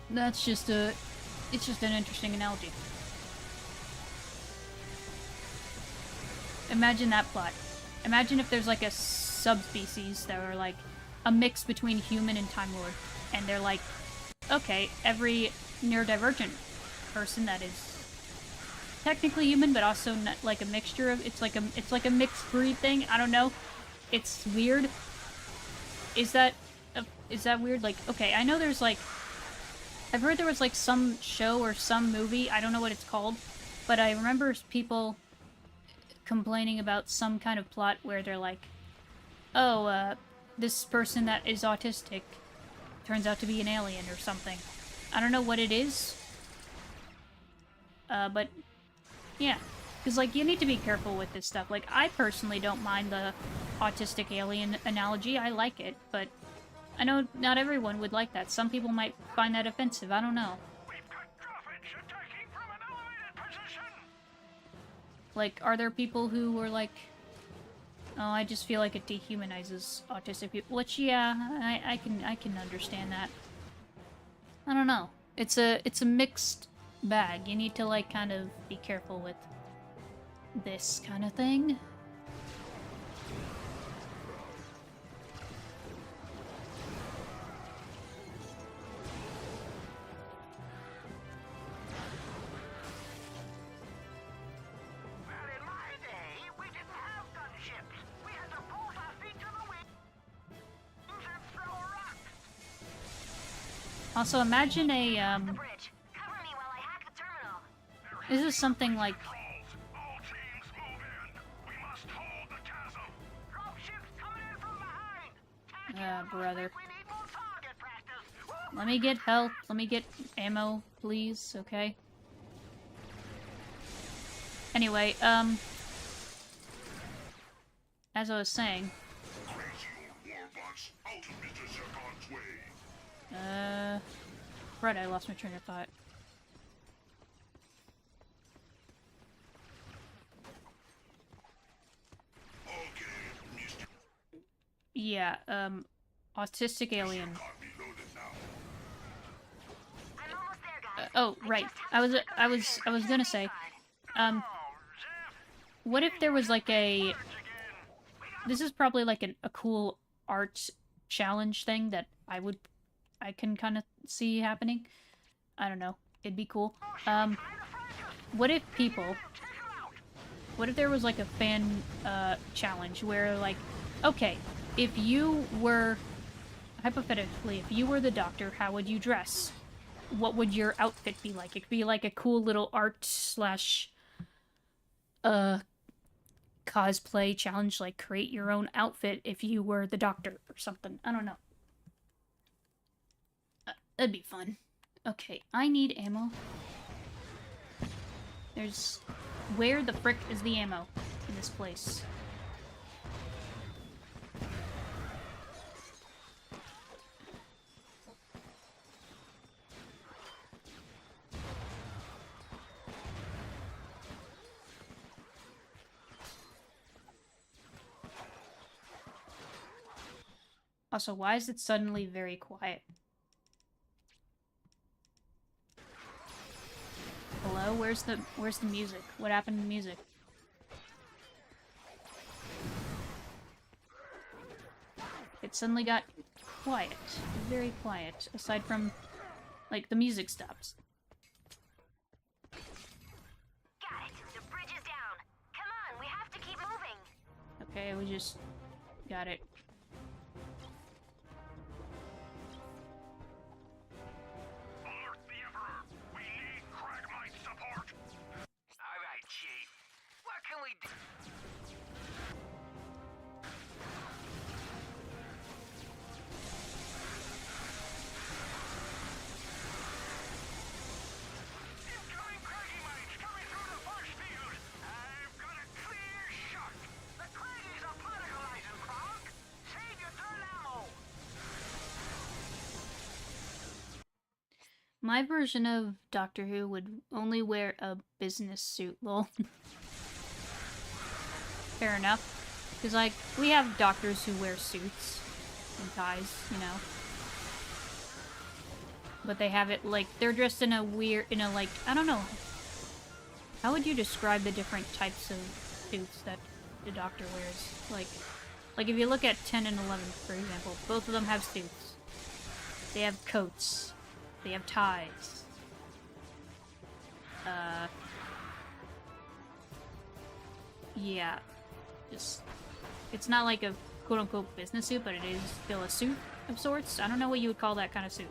That's just it's just an interesting analogy. Imagine that plot. Imagine if there's like a subspecies that are like a mix between human and Time Lord, and they're like, okay, every neurodivergent person that is technically human, but also not, like a mixture of, it's like a mixed breed thing. I don't know. It's weird. Is that weird? Like, okay, I know there's like, I've heard there was like some show or some movie, I don't know what it's called, but I remember people complaining about some kind of plot where they're like, oh, this person that is autistic turns out to be an alien or something. I don't know what it is. But yeah, because, like, you need to be careful with this stuff. Like, I personally don't mind the autistic alien analogy. I like it, but I know not everyone would like that. Some people might find that offensive. I don't know. We've got Graphics attacking from an elevated position. Like, are there people who were like, oh, I just feel like it dehumanizes autistic people? Which, yeah, I can understand that. I don't know. It's a mixed bag. You need to, like, kind of be careful with this kind of thing. Also, imagine a, The bridge. Cover me while I hack the terminal. this is something like, All teams move in. We must hold the chasm. Dropships coming in from behind. brother. We need more target practice. Let me get health, let me get ammo, please, okay? Anyway, as I was saying, right, I lost my train of thought. Yeah, autistic alien. I'm almost there, guys. Oh, right. I was gonna say, what if there was like a... This is probably like a cool art challenge thing that I can kind of see happening. I don't know. It'd be cool. What if there was like a fan, challenge where like, okay, if you were, hypothetically, if you were the Doctor, how would you dress? What would your outfit be like? It could be like a cool little art slash, cosplay challenge, like create your own outfit if you were the Doctor or something. I don't know. That'd be fun. Okay, I need ammo. There's... Where the frick is the ammo in this place? Also, why is it suddenly very quiet? Hello? Where's the music? What happened to the music? It suddenly got quiet. Very quiet. Aside from, like, the music stops. Got it. The bridge is down. Come on, we have to keep moving. Okay, we just got it. Alert the Emperor. We need Cragmite support. All right, Chief. What can we do? Incoming Cragmites coming through the force field. I've got a clear shot. The Craggies are politicalizing, Kronk. Save your turn ammo. My version of Doctor Who would only wear a business suit, lol. Fair enough. Because, like, we have doctors who wear suits and ties, you know. But they have it, like, they're dressed in a weird, like, I don't know. How would you describe the different types of suits that the Doctor wears? Like if you look at 10 and 11, for example, both of them have suits. They have coats. They have ties. Yeah. Just, it's not like a quote-unquote business suit, but it is still a suit of sorts. I don't know what you would call that kind of suit.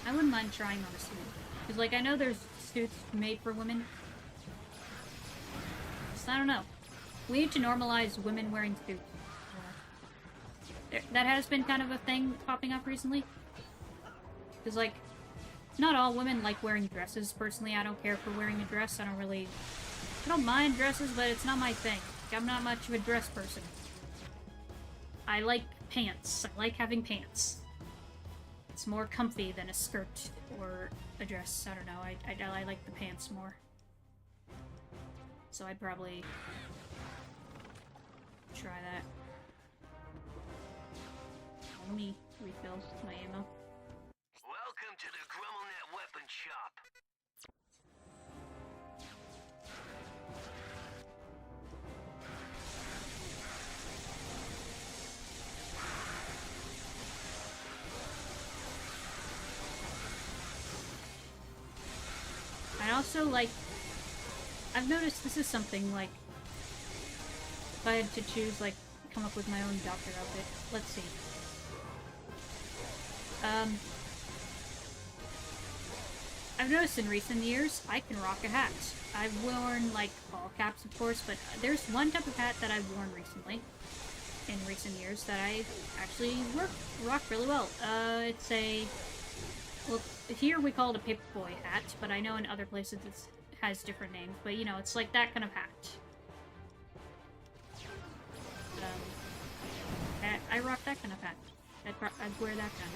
I wouldn't mind trying on a suit. Because, like, I know there's suits made for women. Just, I don't know. We need to normalize women wearing suits. That has been kind of a thing popping up recently. Because, like, not all women like wearing dresses. Personally, I don't care for wearing a dress. I don't mind dresses, but it's not my thing. I'm not much of a dress person. I like pants. I like having pants. It's more comfy than a skirt or a dress. I don't know. I like the pants more. So I'd probably try that. Let me refill my ammo. Welcome to the GrummelNet Weapon Shop. I also, like, I've noticed this is something, like, if I had to choose, like, come up with my own doctor outfit. Let's see. I've noticed in recent years, I can rock a hat. I've worn, like, all caps, of course, but there's one type of hat that I've worn recently, in recent years, that I actually rock really well. It's a... Well, here we call it a paperboy hat, but I know in other places it has different names, but, you know, it's like that kind of hat. I rock that kind of hat. I'd wear that kind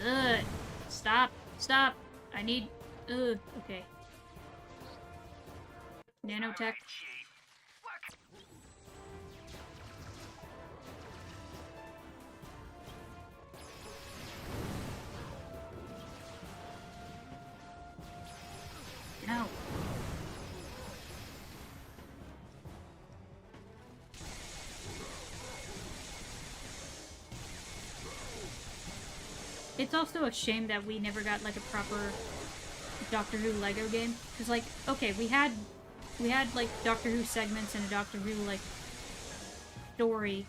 of... Ugh! Stop! Stop! I need... Ugh, okay. Nanotech. No. It's also a shame that we never got, like, a proper Doctor Who Lego game. Because, like, okay, we had, like, Doctor Who segments and a Doctor Who, like, story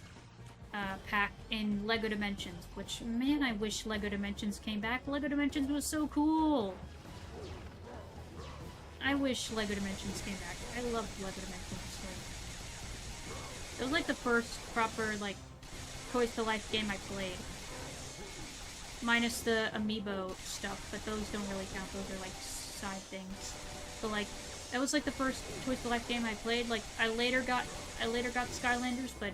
pack in Lego Dimensions. Which, man, I wish Lego Dimensions came back. Lego Dimensions was so cool! I wish Lego Dimensions came back. I loved Lego Dimensions. It was, like, the first proper, like, Toys to Life game I played. Minus the amiibo stuff, but those don't really count. Those are, like, side things. But, like, that was, like, the first Toys to Life game I played. Like, I later got Skylanders, but,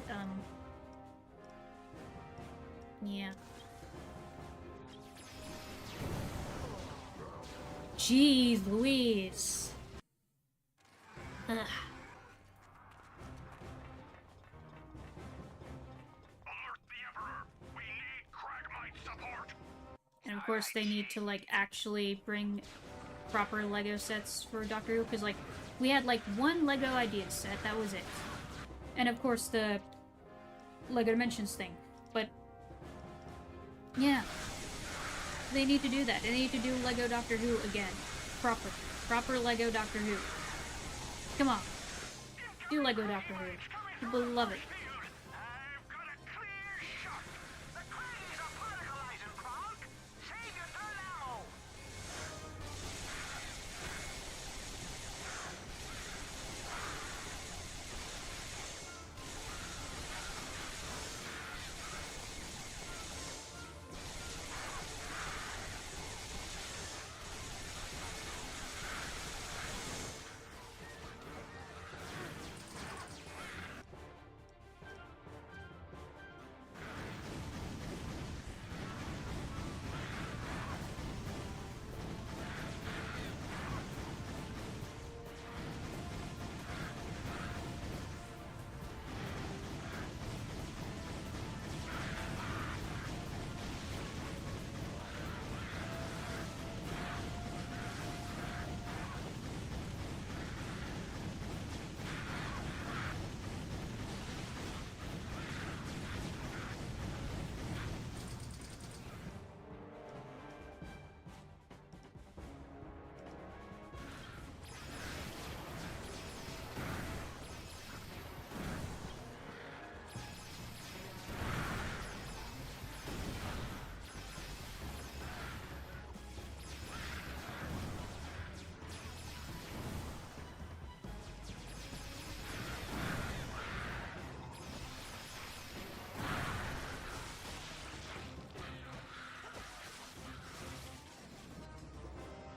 yeah. Jeez Louise. Ugh. And of course they need to, like, actually bring proper Lego sets for Doctor Who, because, like, we had, like, one Lego idea set, that was it. And of course the Lego Dimensions thing. But, yeah. They need to do that. They need to do Lego Doctor Who again. Proper Lego Doctor Who. Come on. Do Lego Doctor Who. People love it.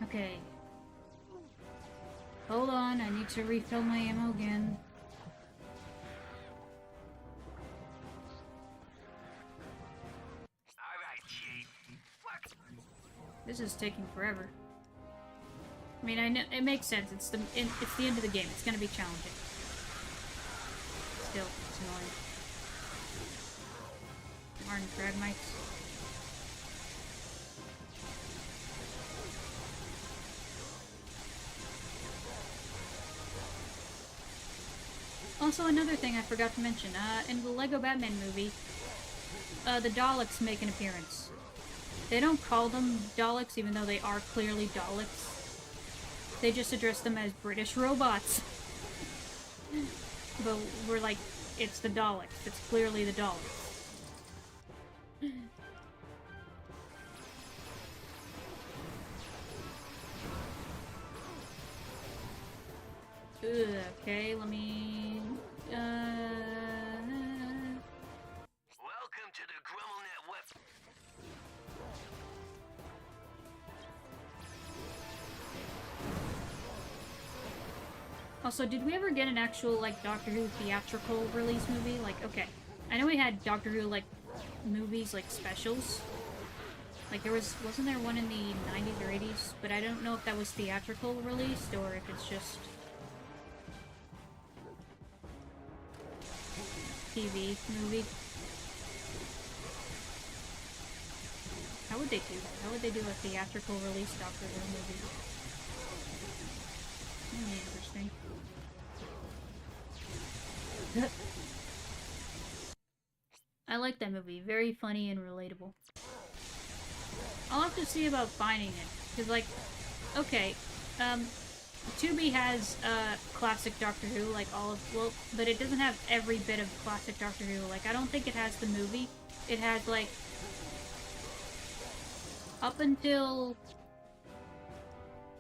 Okay. Hold on, I need to refill my ammo again. This is taking forever. I mean, I know it makes sense. It's the end of the game. It's gonna be challenging. Still, it's annoying. Darn crab mites. Also, another thing I forgot to mention, in the Lego Batman movie, the Daleks make an appearance. They don't call them Daleks, even though they are clearly Daleks. They just address them as British robots. But we're like, it's the Daleks. It's clearly the Daleks. Okay, let me... Welcome to the GrummelNet web. Also, did we ever get an actual, like, Doctor Who theatrical release movie? Like, okay. I know we had Doctor Who, like, movies, like, specials. Like, wasn't there one in the 90s or 80s? But I don't know if that was theatrical released, or if it's just... TV movie. How would they do that? How would they do a theatrical release Doctor Who movie? Interesting. I like that movie. Very funny and relatable. I'll have to see about finding it. Because, like, okay, Tubi has classic Doctor Who, like all of, well, but it doesn't have every bit of classic Doctor Who. Like, I don't think it has the movie. It has, like, up until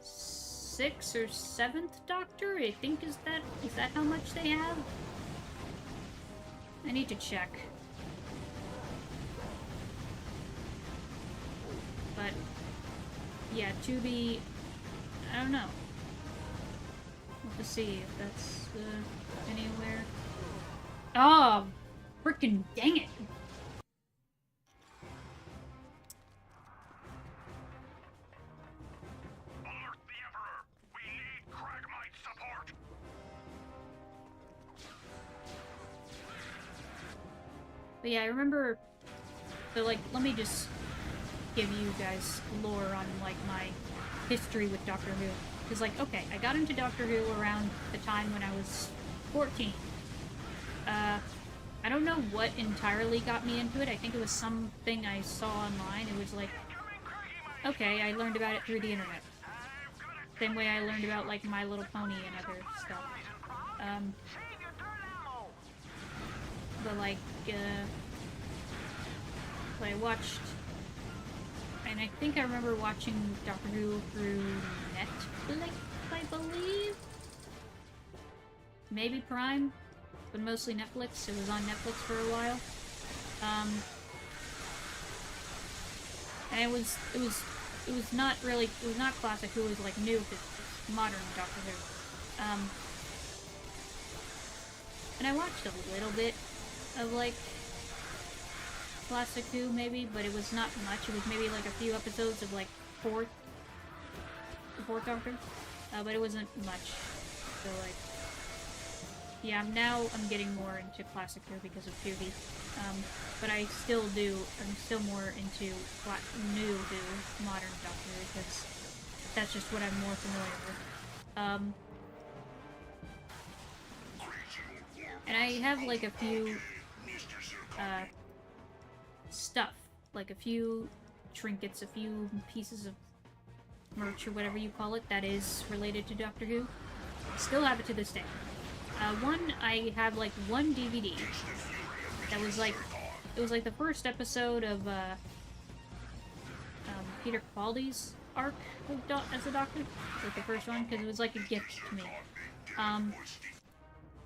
6th or 7th Doctor, I think. Is that how much they have? I need to check. But yeah, Tubi, I don't know. We'll have to see if that's anywhere. Oh, frickin' dang it! Alert the Emperor! We need Cragmite support! But yeah, I remember. So like, let me just give you guys lore on like my history with Doctor Who. Because like, okay, I got into Doctor Who around the time when I was 14. I don't know what entirely got me into it. I think it was something I saw online. It was like, okay, I learned about it through the internet. Same way I learned about like My Little Pony and other stuff. But like, so I watched, and I think I remember watching Doctor Who through Netflix, I believe? Maybe Prime, but mostly Netflix. It was on Netflix for a while. And it was not really, it was not classic Who, it was like new, modern Doctor Who. And I watched a little bit of like classic Who maybe, but it was not much. It was maybe like a few episodes of like the fourth Doctor, but it wasn't much. So like, yeah, I'm getting more into classic Who because of Tubi, but I'm still more into new Who, modern Doctor Who, because that's just what I'm more familiar with. And I have like a few stuff, like a few trinkets, a few pieces of merch or whatever you call it that is related to Doctor Who. Still have it to this day. I have like one DVD that was like, it was like the first episode of Peter Capaldi's arc as a Doctor, like the first one, because it was like a gift to me.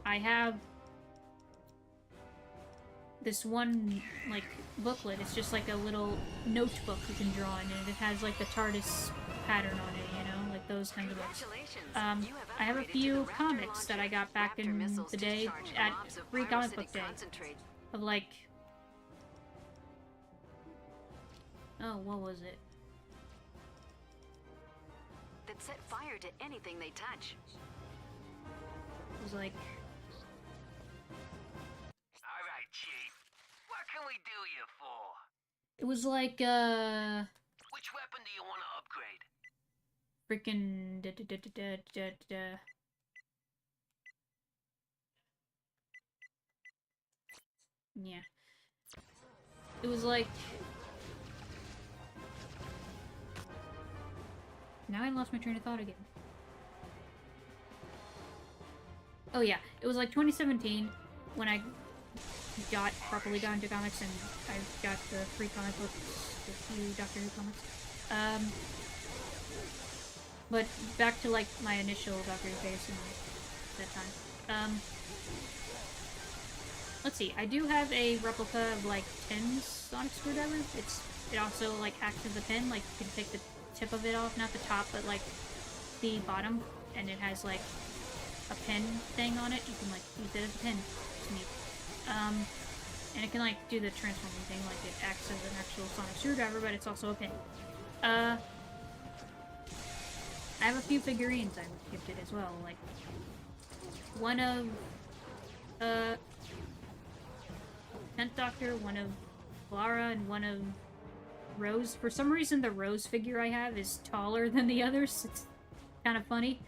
I have this one, like, booklet. It's just like a little notebook you can draw in, and it has like the TARDIS pattern on it, you know, like those kinds of books. I have a few comics that I got back in the day at Free Comic Book Day of like, oh, what was it? That set fire to anything they touch. It was like, All right, Chief. What can we do you for? it was like, Which weapon do you want to upgrade? freaking yeah. It was like, Now I lost my train of thought again. Oh yeah, it was like 2017 when I properly got into comics, and I got the free comic books, the few Doctor Who comics. But back to like my initial Doctor Who phase in that time. Let's see, I do have a replica of like Tin's sonic screwdriver. It also like acts as a pin, like you can take the tip of it off, not the top, but like the bottom, and it has like a pin thing on it. You can like use it as a pin. It's neat. And it can like do the transforming thing, like it acts as an actual sonic screwdriver, but it's also a pin. I have a few figurines I was gifted as well, like one of 10th Doctor, one of Clara, and one of Rose. For some reason, the Rose figure I have is taller than the others. It's kind of funny.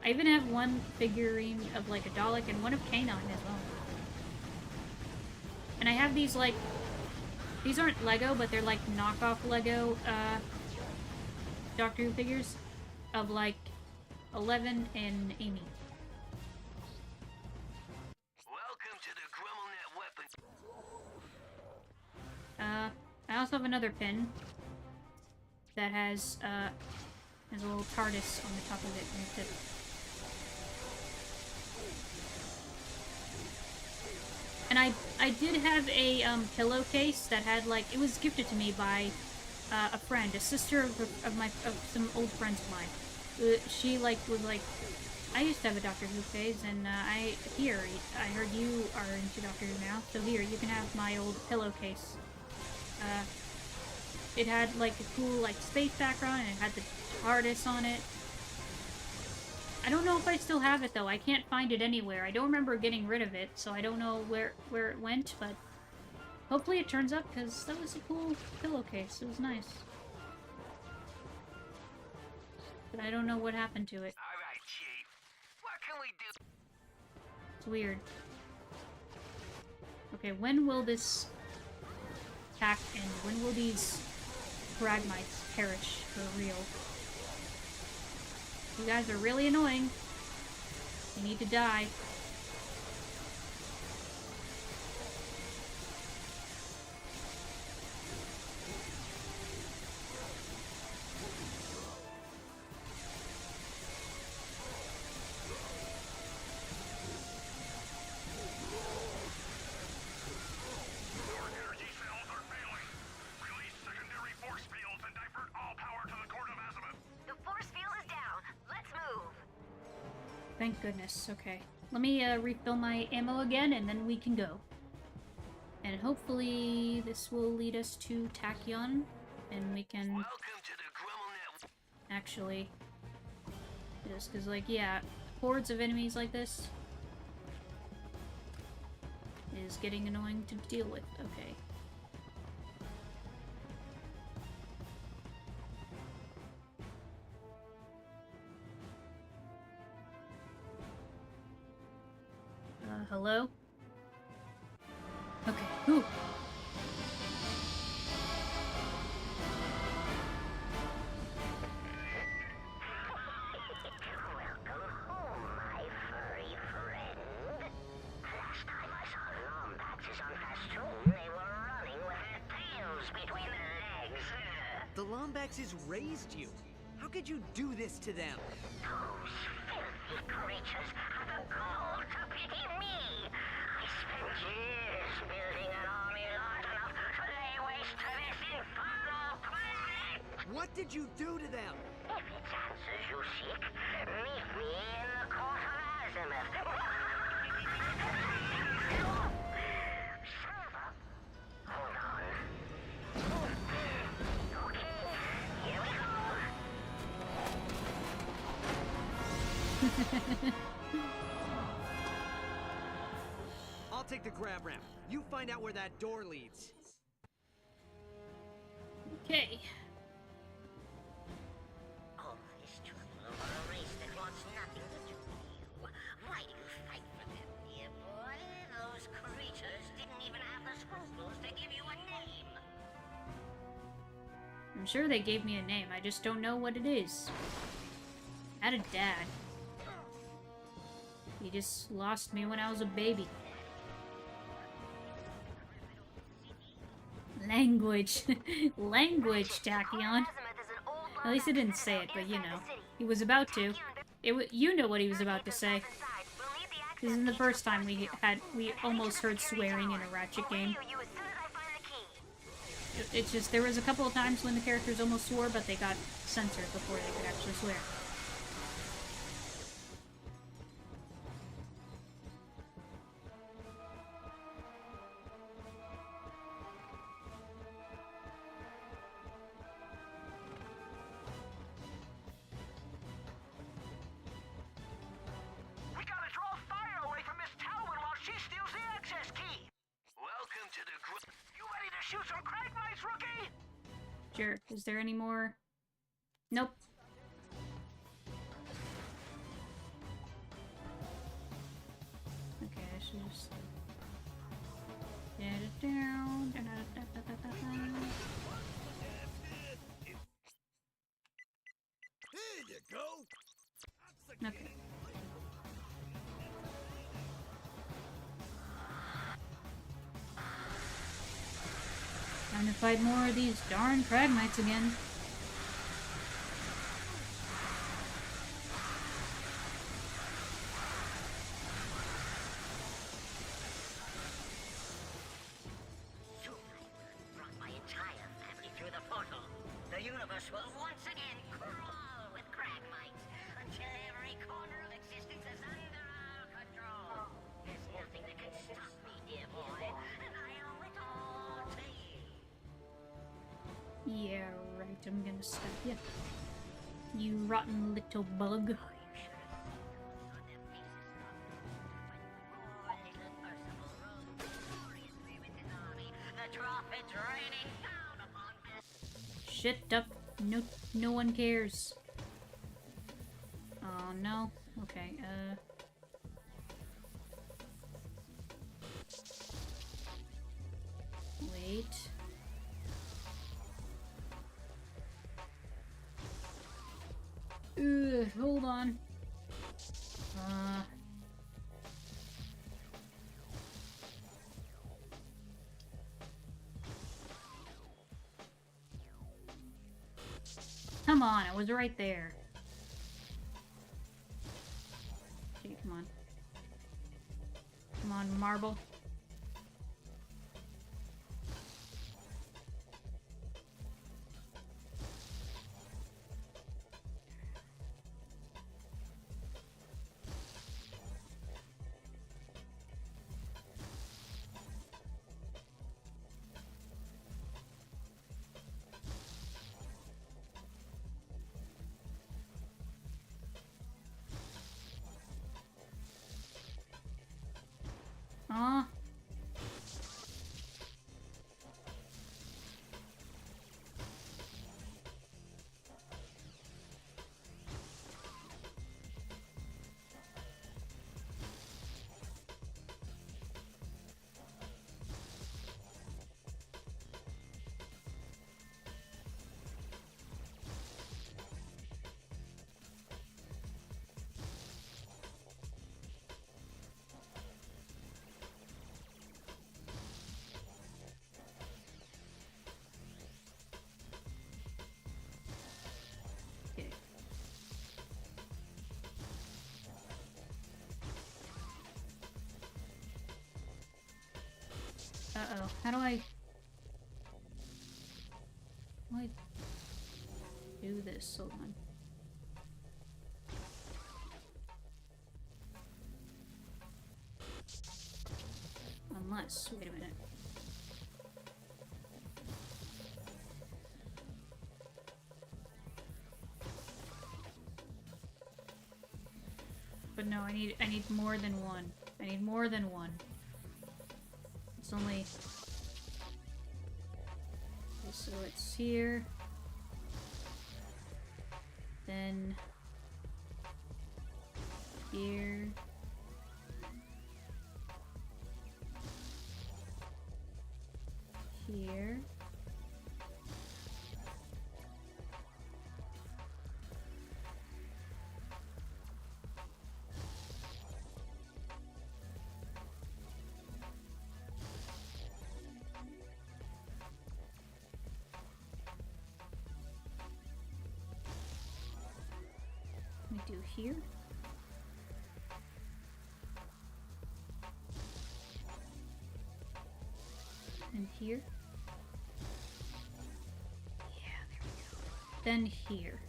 I even have one figurine of like a Dalek and one of Kanon as well. And I have these like, these aren't Lego, but they're like knockoff Lego Doctor Who figures of like 11 and Amy. Welcome to the GrummelNet weapon. I also have another pin that has a little TARDIS on the top of it and the tip. And I did have a pillowcase that had like, it was gifted to me by a friend, a sister of some old friends of mine. She like was like, I used to have a Doctor Who phase, and I heard you are into Doctor Who now, so here you can have my old pillowcase. It had like a cool like space background, and it had the TARDIS on it. I don't know if I still have it though. I can't find it anywhere. I don't remember getting rid of it, so I don't know where it went, but hopefully it turns up, because that was a cool pillowcase. It was nice. But I don't know what happened to it. Alright, Chief. What can we do? It's weird. Okay, when will this attack end? When will these Phragmites perish for real? You guys are really annoying. You need to die. Thank goodness. Okay. Let me refill my ammo again, and then we can go. And hopefully this will lead us to Tachyon, and we can Welcome to the GrummelNet. actually do this, because, like, yeah, hordes of enemies like this is getting annoying to deal with. Okay. Hello? Okay, whew. Welcome home, my furry friend. Last time I saw Lombaxes on Festoon, they were running with their tails between their legs. The Lombaxes raised you. How could you do this to them? Those filthy creatures have the gall to pity me. I spent years building an army large enough to lay waste to this infernal planet. What did you do to them? If it's answers you seek, meet me in the court of Azimuth. Server, hold on. Okay, here we go. I'll take the grab ramp. You find out where that door leads. Okay. All this trouble over a race that wants nothing to do with you. Why do you fight for them, dear boy? Those creatures didn't even have the scruples to give you a name. I'm sure they gave me a name, I just don't know what it is. I had a dad. He just lost me when I was a baby. Language. Language, Tachyon. At least he didn't say it, but you know. He was about to. You know what he was about to say. This isn't the first time we almost heard swearing in a Ratchet game. It's just, there was a couple of times when the characters almost swore, but they got censored before they could actually swear. We gotta draw fire away from Miss Talwyn while she steals the access key! Welcome to the group. You ready to shoot some crank mice, rookie? Sure. Is there any more? Nope. Okay, I should just... Here you go. Okay. Time to fight more of these darn Pragmites again. Brought my entire family through the portal. The universe will once again crawl with Cragmites until every corner of existence is under our control. There's nothing that can stop me, dear boy, and I owe it all to you. Yeah, right. I'm gonna stop you. You rotten little bug. Shit up. No one cares. Oh no. Okay, wait. Hold on. Come on, I was right there. Okay, come on. Come on, marble. Aw. Okay. Uh-oh. How do I do this? Hold on. Unless, wait a minute. But no, I need more than one. I need more than one. It's only... Okay, so it's here. Then... here. Here. do here. And here. Yeah, there we go. Then here.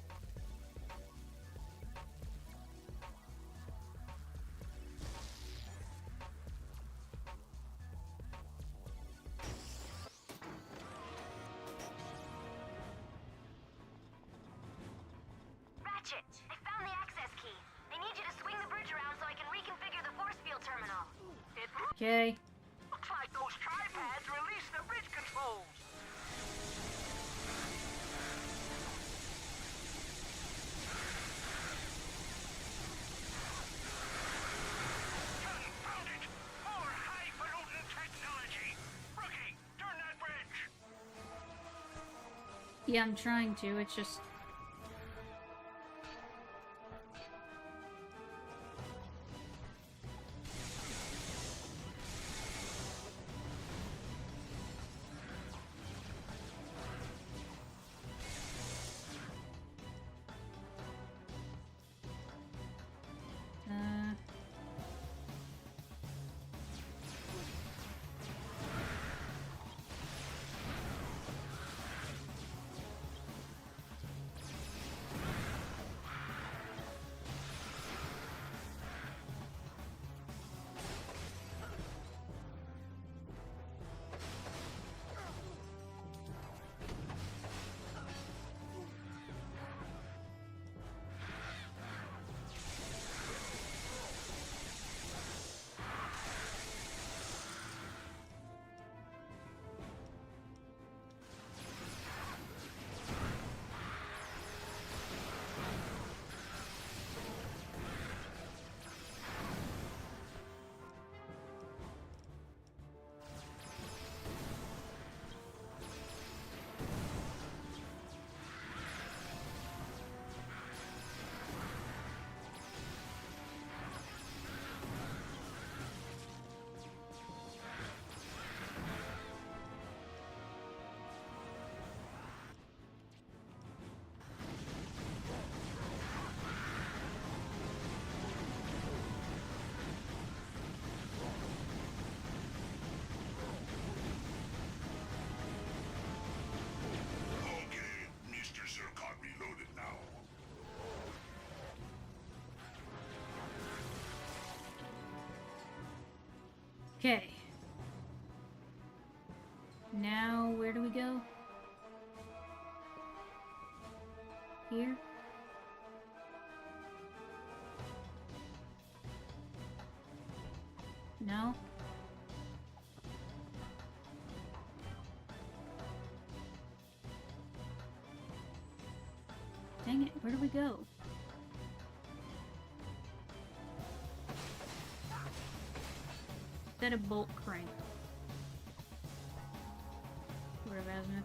Ratchet, I found the access key. I need you to swing the bridge around so I can reconfigure the force field terminal. It Okay. looks like those tripads release the bridge controls. Confound it! More highfalutin technology! Rookie, turn that bridge! Yeah, I'm trying to. It's just... Okay, Mr. Zircon reloaded now. Okay. Now, where do we go? Here? No? Dang it, where do we go? Is that a bolt crank? Sort of, hasn't it?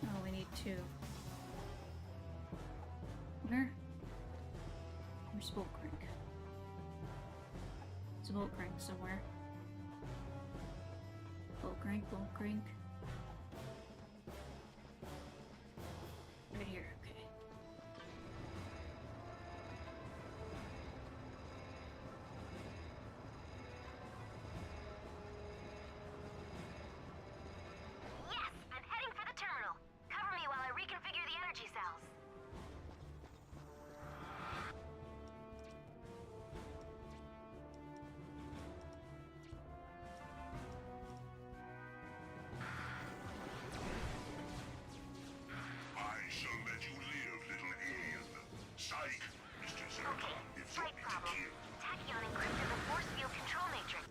Oh, we need two. Where? Where's bolt crank? It's a bolt crank somewhere. Bolt crank, bolt crank. Right here, okay. Yes, I'm heading for the terminal. Cover me while I reconfigure the energy cells. I shall let you live, little alien. Psych, Mr. Zircon. Okay, If you slight need to problem. kill. Tachyon encrypted the force field control matrix.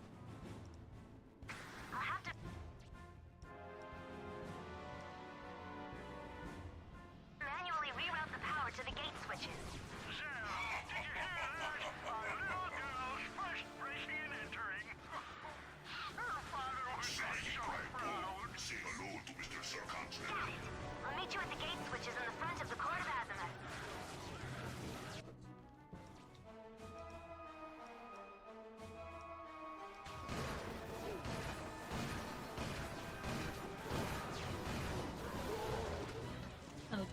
I'll have to manually reroute the power to the gate switches. Zell, did you hear that? Our little girl's first breaking and entering. Her father would be Psych, so Crackle. proud. Say hello to Mr. Zircon's Got it. I'll meet you at the gate switches in the front of the court of Azimuth.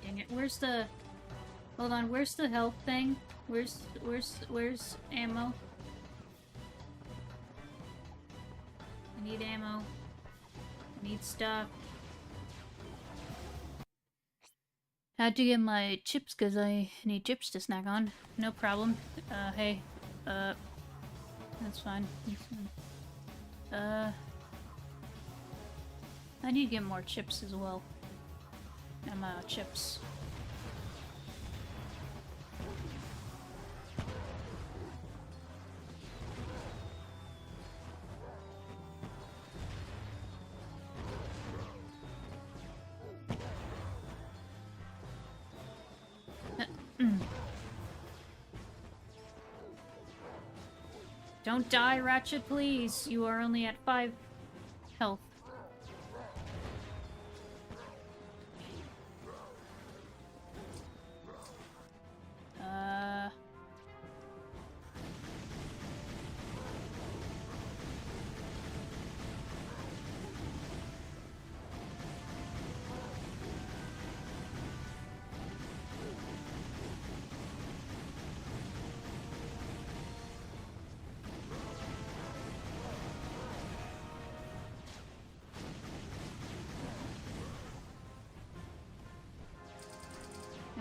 Dang it, where's the... Hold on, where's the health thing? Where's ammo? I need ammo. I need stuff. Had to get my chips because I need chips to snack on. No problem. Hey. That's fine. That's fine. I need to get more chips as well. Chips. Don't die, Ratchet, please. You are only at 5 health.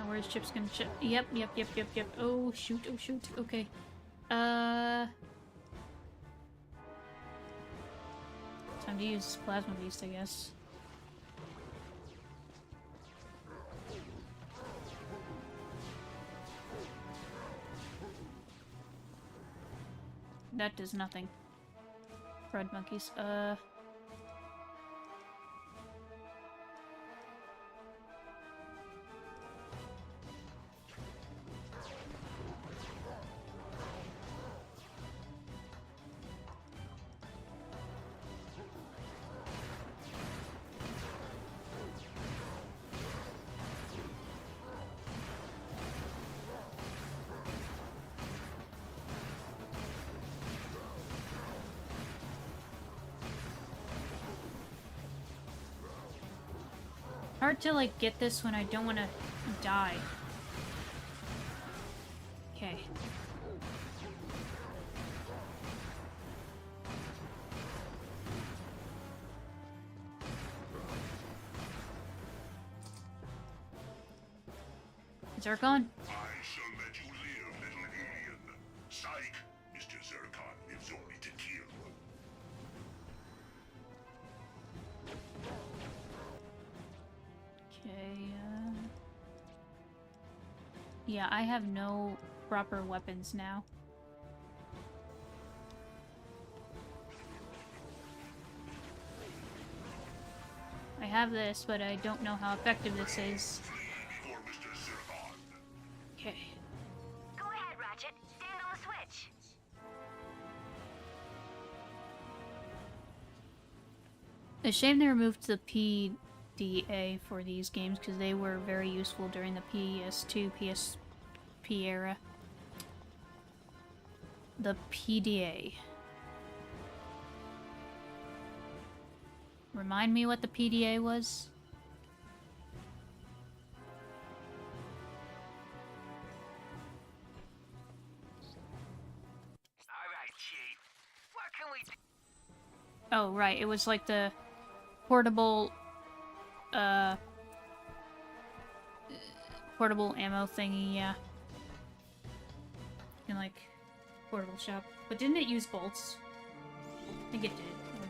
Where's Chip's gonna chip? Yep. Oh shoot, okay. Time to use Plasma Beast, I guess. That does nothing. Red monkeys, hard to, like, get this when I don't want to die. Okay. Zircon? I shall let you live, little alien. Psych! Mr. Zircon lives only to kill. Okay, yeah, I have no proper weapons now. I have this, but I don't know how effective this is. Before Mr. Zircon. Okay. Go ahead, Ratchet. Stand on the switch. A shame they removed the PDA for these games because they were very useful during the PS2, PSP era. The PDA. Remind me what the PDA was? Alright, Chief. What can we do? Oh, right. It was like the portable, portable ammo thingy, yeah. In, like, portable shop. But didn't it use bolts? I think it did.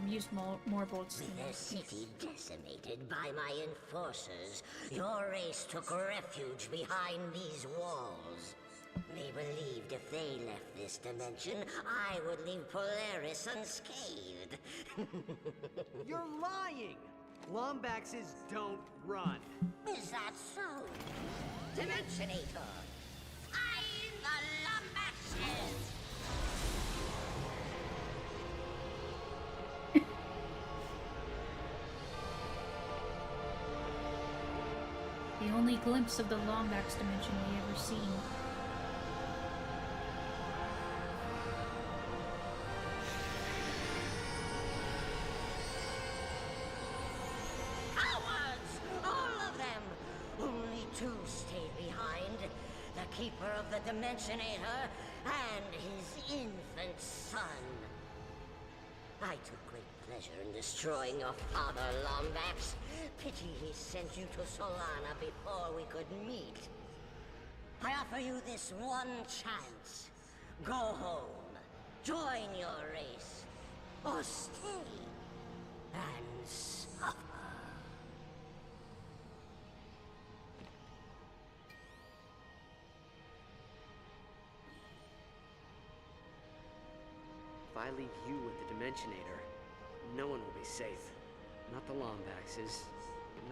It used more bolts With than their city decimated by my enforcers, your race took refuge behind these walls. They believed if they left this dimension, I would leave Polaris unscathed. You're lying! Lombaxes don't run. Is that so? Dimensionator! Find the Lombaxes! The only glimpse of the Lombax dimension we ever seen. Cowards! All of them! Only 2 keeper of the Dimensionator and his infant son. I took great pleasure in destroying your father, Lombax. Pity he sent you to Solana before we could meet. I offer you this one chance. Go home, join your race, or stay and suffer. If I leave you with the Dimensionator, no one will be safe. Not the Lombaxes,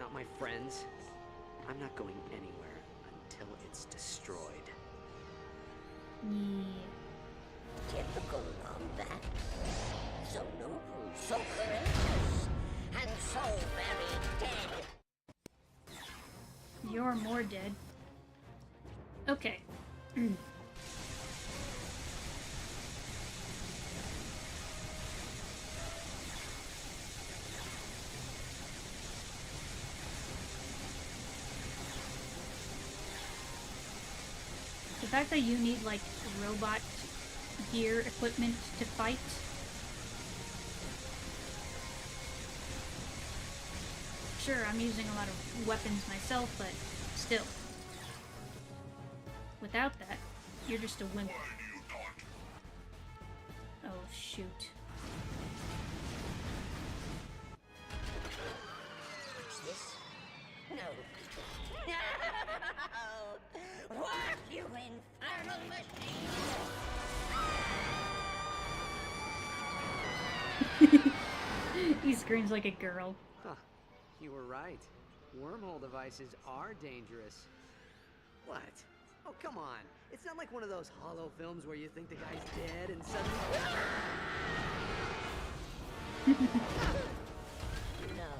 not my friends. I'm not going anywhere until it's destroyed. Yeah. Typical Lombax. So noble, so courageous, and so very dead. You're more dead. Okay. The fact that you need, like, robot gear equipment to fight. Sure, I'm using a lot of weapons myself, but still. Without that, you're just a wimp. Oh, shoot. What's this? No. No! Work, you infernal machine! He screams like a girl. Huh. You were right. Wormhole devices are dangerous. What? Oh, come on. It's not like one of those hollow films where you think the guy's dead and suddenly... No.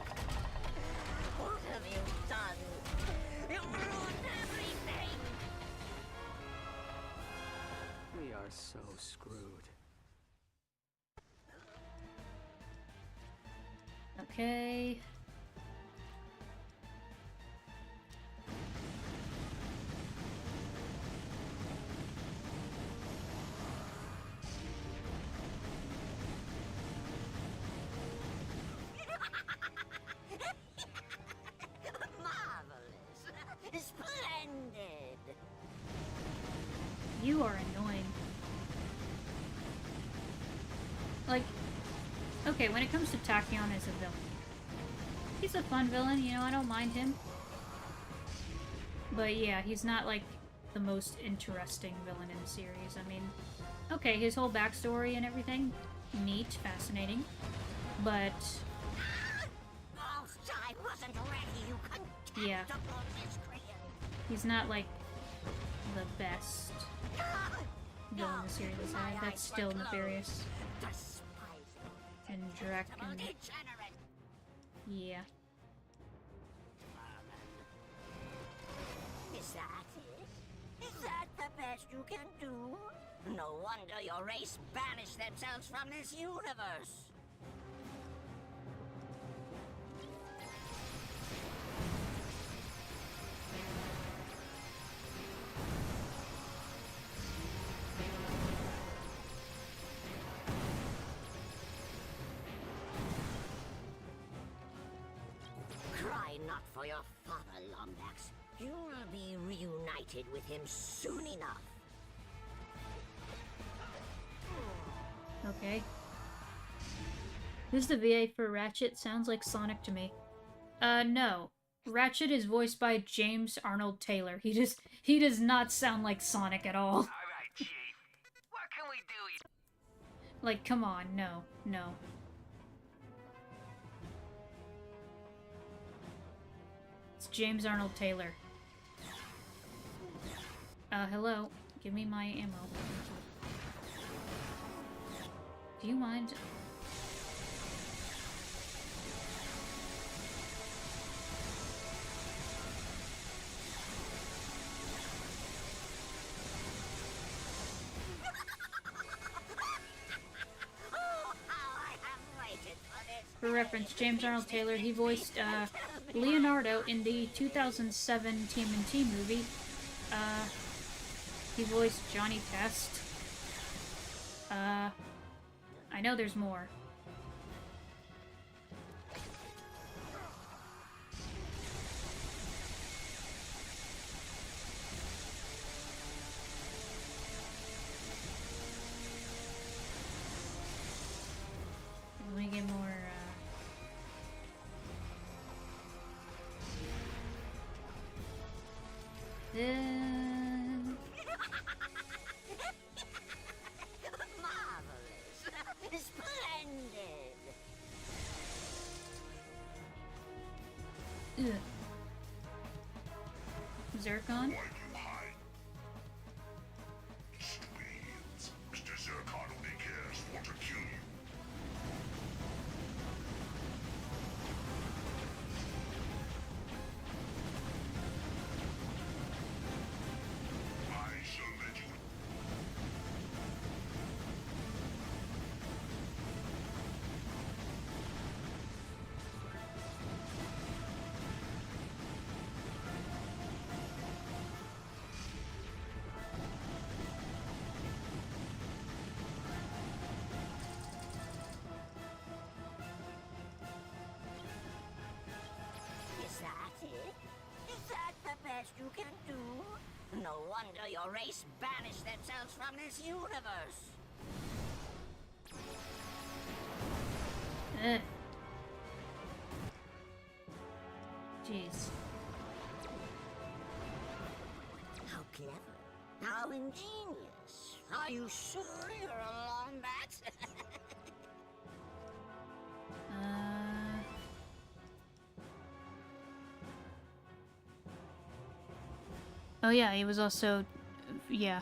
What have you done? You ruined everything! We are so screwed. Okay. Marvelous! Splendid! You are annoying. Like, okay, when it comes to Tachyon as a villain, he's a fun villain, you know, I don't mind him. But yeah, he's not, like, the most interesting villain in the series. I mean, okay, his whole backstory and everything, neat, fascinating, but... I wasn't ready, you contemptible yeah, miscreant! he's not, like, the best villain the series has had. That's still nefarious. And Drek and... yeah. Is that it? Is that the best you can do? No wonder your race banished themselves from this universe. Cry not for your father, Lombax. You will be reunited with him soon enough. Okay. Who's the VA for Ratchet? Sounds like Sonic to me. No. Ratchet is voiced by James Arnold Taylor. He does not sound like Sonic at all. All right, Chief. What can we do? Like, come on, no, no. It's James Arnold Taylor. Hello. Give me my ammo. Do you mind? For reference, James Arnold Taylor, he voiced Leonardo in the 2007 TMNT movie, He voiced Johnny Test. I know there's more. Let me get more, Marvelous. Splendid. Ugh. Zircon? Mr. Zircon only cares for to kill you. I shall let you. Is that it? Is that the best you can do? No wonder your race banished themselves from this universe. Ugh. Jeez. How clever. How ingenious. Are you sure you're a Lombat? Oh yeah, he was also... yeah.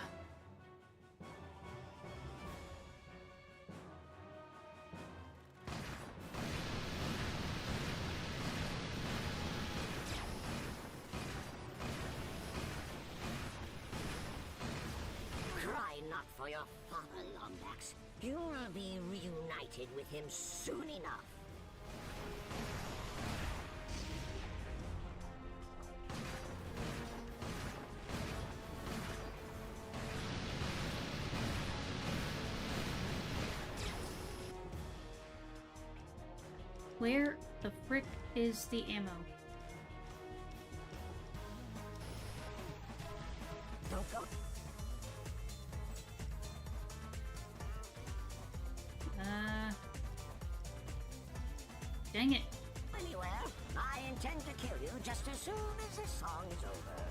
Cry not for your father, Lombax. You'll be reunited with him soon enough. Where the frick is the ammo? Don't go. Dang it. Anywhere. I intend to kill you just as soon as this song is over.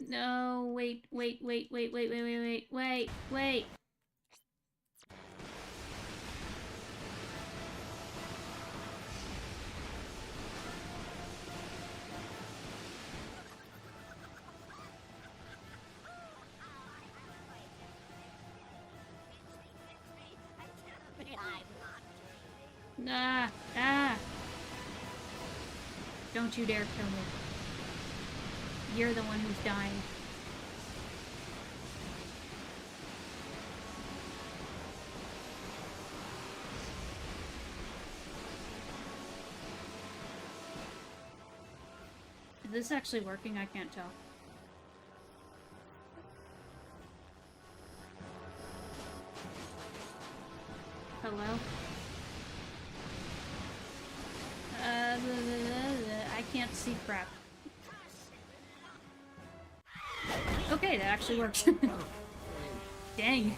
No, wait. Ah! Don't you dare kill me. You're the one who's dying. Is this actually working? I can't tell. Hello? I can't see crap. Okay, that actually worked. Dang.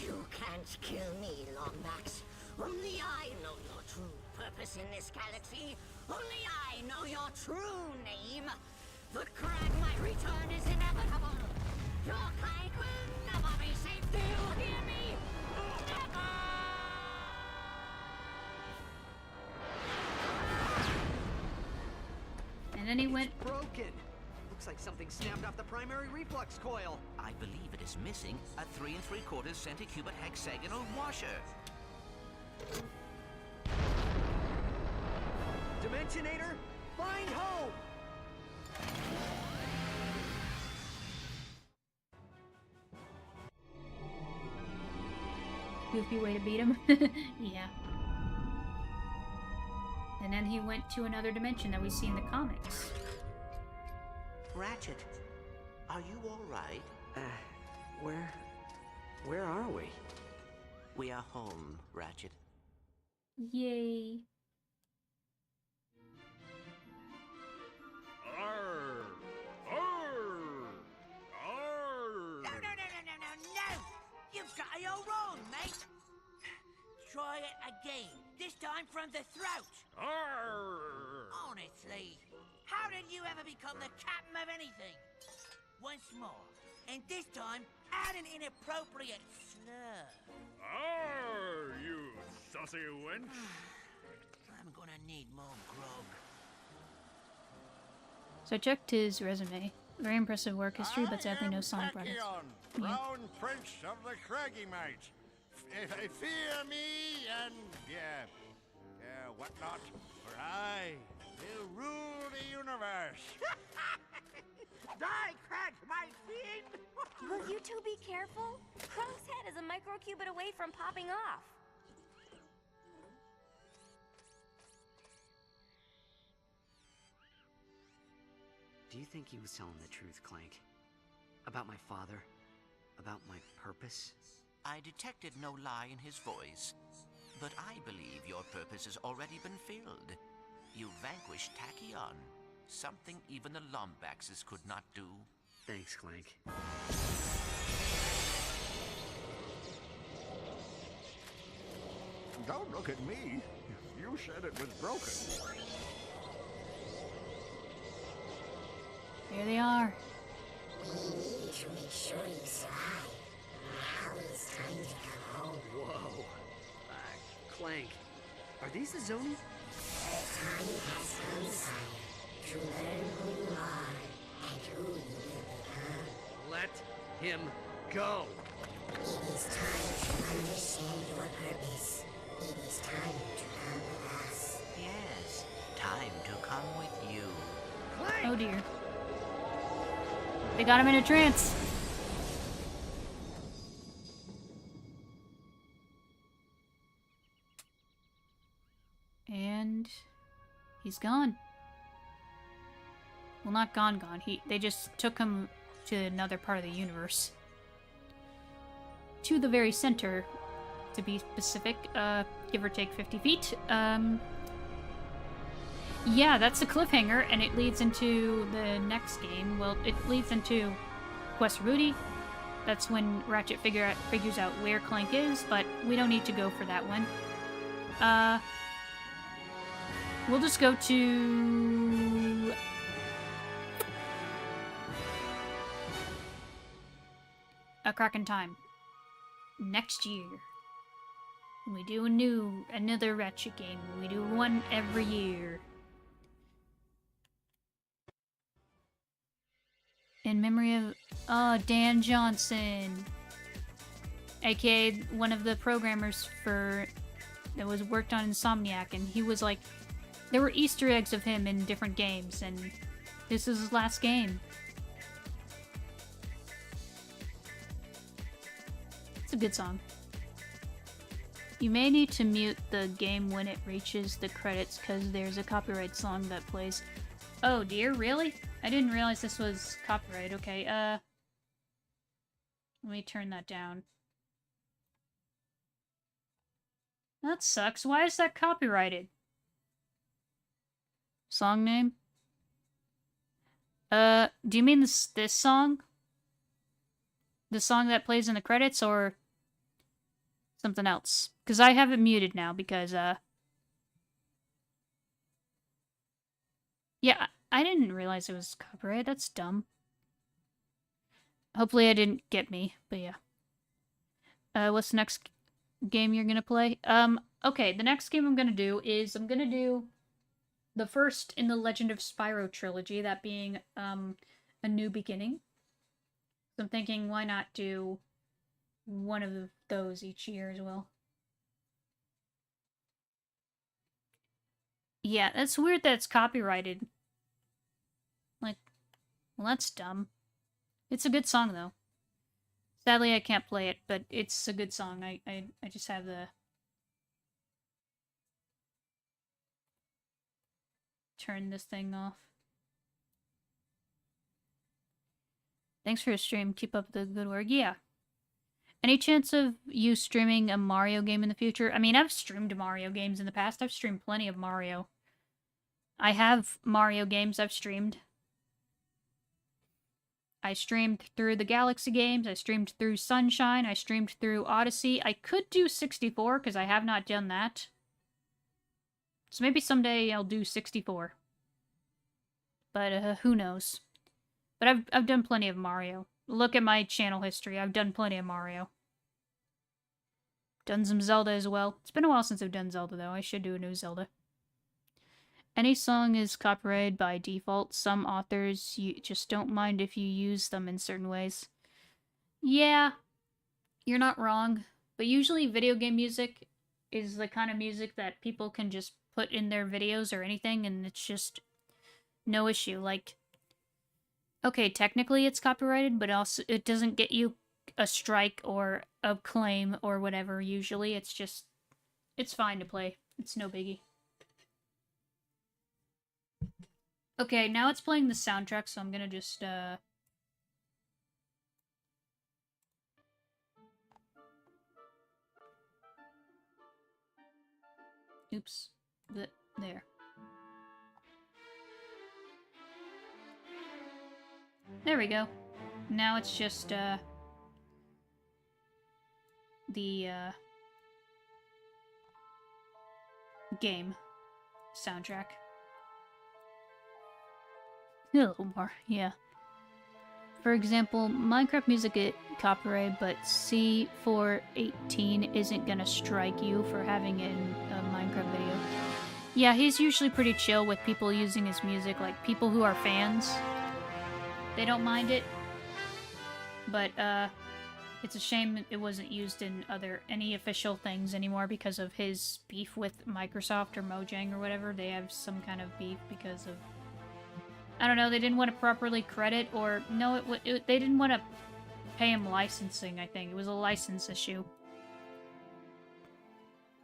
You can't kill me, Lombax. Only I know your true purpose in this galaxy. Only I know your true name. The crag might return is inevitable. Your kind will never be safe. Do you hear me? Never! And then he went... Broken. Looks like something snapped off the primary reflux coil. I believe it is missing a 3 3/4 centicubit hexagonal washer. Dimensionator, find home! goofy way to beat him. Yeah. And then he went to another dimension that we see in the comics. Ratchet, are you all right? Where are we? We are home, Ratchet. Yay. Arr! Arr! Arr! No! You've got it all wrong, mate. Try it again. This time from the throat. Arr! Honestly, how did you ever become the captain of anything? Once more, and this time, add an inappropriate slur. Arr, you saucy wench! I'm gonna need more grog. So I checked his resume. Very impressive work history, but sadly no Sonic projects. Yeah. Crown Prince of the Craggy Might. Fear me and, whatnot, for I will rule the universe. Die, Crag, my fiend! Will you two be careful? Krunk's head is a microcubit away from popping off. Do you think he was telling the truth, Clank? About my father? About my purpose? I detected no lie in his voice, but I believe your purpose has already been filled. You vanquished Tachyon, something even the Lombaxes could not do. Thanks, Clank. Don't look at me. You said it was broken. Here they are. We need to make sure you survive. Now it's time to go home. Whoa. Clank, are these the Zoni? The time has come, sire, to learn who you are and who you will become. Let him go. It is time to understand your purpose. It is time to come with us. Yes, time to come with you. Oh dear. They got him in a trance. And he's gone. Well, not gone. They just took him to another part of the universe. To the very center, to be specific, give or take 50 feet. Yeah, that's a cliffhanger, and it leads into the next game. Well, it leads into Quest for Booty. That's when Ratchet figures out where Clank is, but we don't need to go for that one. We'll just go to... A Crack in Time. Next year. We do another Ratchet game. We do one every year. In memory of, Dan Johnson, aka one of the programmers that was worked on Insomniac, and he was like, there were Easter eggs of him in different games, and this is his last game. It's a good song. You may need to mute the game when it reaches the credits, because there's a copyright song that plays. Oh dear, really? I didn't realize this was copyright. Okay, let me turn that down. That sucks. Why is that copyrighted? Song name? Do you mean this song? The song that plays in the credits, or something else? Because I have it muted now, because, yeah, I didn't realize it was copyright. That's dumb. Hopefully I didn't get me, but yeah. What's the next game you're gonna play? Okay, the next game I'm gonna do is I'm gonna do the first in the Legend of Spyro trilogy, that being, A New Beginning. So I'm thinking, why not do one of those each year as well? Yeah, that's weird that it's copyrighted. Like, well, that's dumb. It's a good song, though. Sadly, I can't play it, but it's a good song. I just have the... Turn this thing off. Thanks for your stream. Keep up the good work. Yeah. Any chance of you streaming a Mario game in the future? I mean, I've streamed Mario games in the past. I've streamed plenty of Mario. I have Mario games I've streamed. I streamed through the Galaxy games. I streamed through Sunshine. I streamed through Odyssey. I could do 64 because I have not done that. So maybe someday I'll do 64. But who knows? But I've done plenty of Mario. Look at my channel history. I've done plenty of Mario. Done some Zelda as well. It's been a while since I've done Zelda though. I should do a new Zelda. Any song is copyrighted by default. Some authors you just don't mind if you use them in certain ways. Yeah, you're not wrong. But usually video game music is the kind of music that people can just put in their videos or anything, and it's just no issue. Like, okay, technically it's copyrighted, but also it doesn't get you a strike or a claim or whatever. Usually it's just, it's fine to play. It's no biggie. Okay, now it's playing the soundtrack, so I'm gonna just, oops. There. There we go. Now it's just, the, game soundtrack. A little more, yeah. For example, Minecraft music get copyrighted, but C418 isn't gonna strike you for having it in a Minecraft video. Yeah, he's usually pretty chill with people using his music, like people who are fans. They don't mind it. But, it's a shame it wasn't used in any official things anymore because of his beef with Microsoft or Mojang or whatever. They have some kind of beef because of... I don't know, they didn't want to properly credit, or... No, they didn't want to pay him licensing, I think. It was a license issue.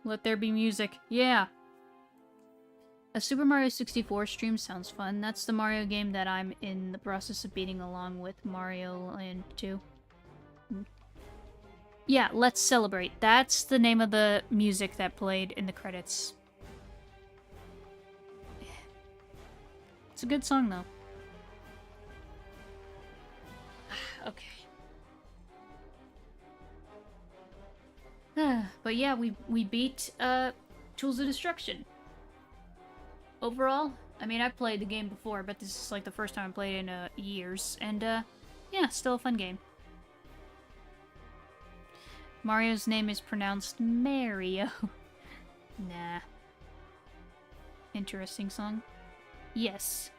Let there be music. Yeah! A Super Mario 64 stream sounds fun. That's the Mario game that I'm in the process of beating along with Mario Land 2. Yeah, Let's Celebrate. That's the name of the music that played in the credits. It's a good song, though. Okay. But yeah, we beat Tools of Destruction. Overall, I mean, I've played the game before, but this is like the first time I played it in years. And yeah, still a fun game. Mario's name is pronounced Mario. Nah. Interesting song. Yes.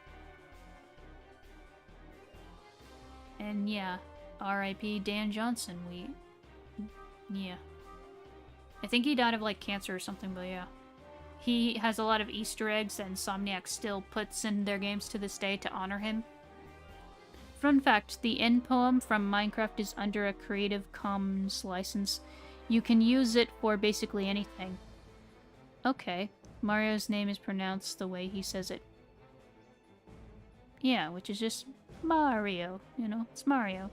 And yeah, R.I.P. Dan Johnson. Yeah. I think he died of like cancer or something, but yeah. He has a lot of Easter eggs that Insomniac still puts in their games to this day to honor him. Fun fact, the end poem from Minecraft is under a Creative Commons license. You can use it for basically anything. Okay. Mario's name is pronounced the way he says it. Yeah, which is just Mario, you know? It's Mario.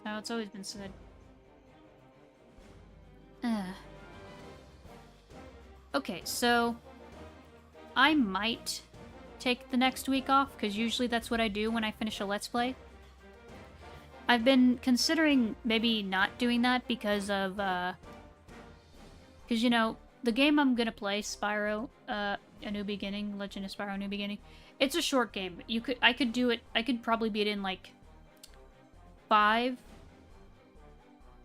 That's how it's always been said. Okay, so I might take the next week off, because usually that's what I do when I finish a Let's Play. I've been considering maybe not doing that because of, because, you know, the game I'm gonna play, Spyro, A New Beginning, Legend of Spyro A New Beginning, it's a short game. I could do it, I could probably beat it in, like, 5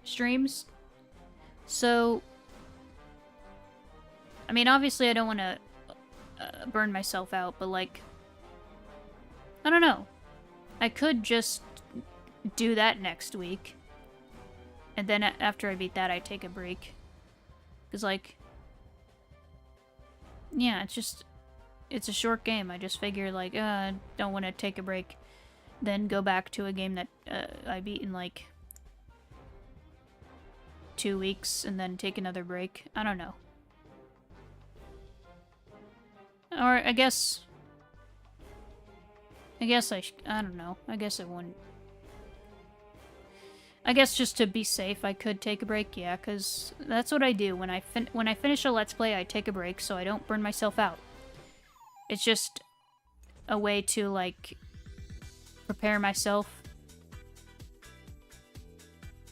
streams. So, I mean, obviously I don't want to burn myself out, but, like, I don't know. I could just do that next week. And then after I beat that, I take a break. Because, like, yeah, it's a short game. I just figure, like, I don't want to take a break. Then go back to a game that I beat in, like, 2 weeks and then take another break. I don't know. Or I guess I don't know. I guess I wouldn't. I guess just to be safe, I could take a break, yeah, because that's what I do. When I finish a Let's Play, I take a break so I don't burn myself out. It's just a way to, like, prepare myself.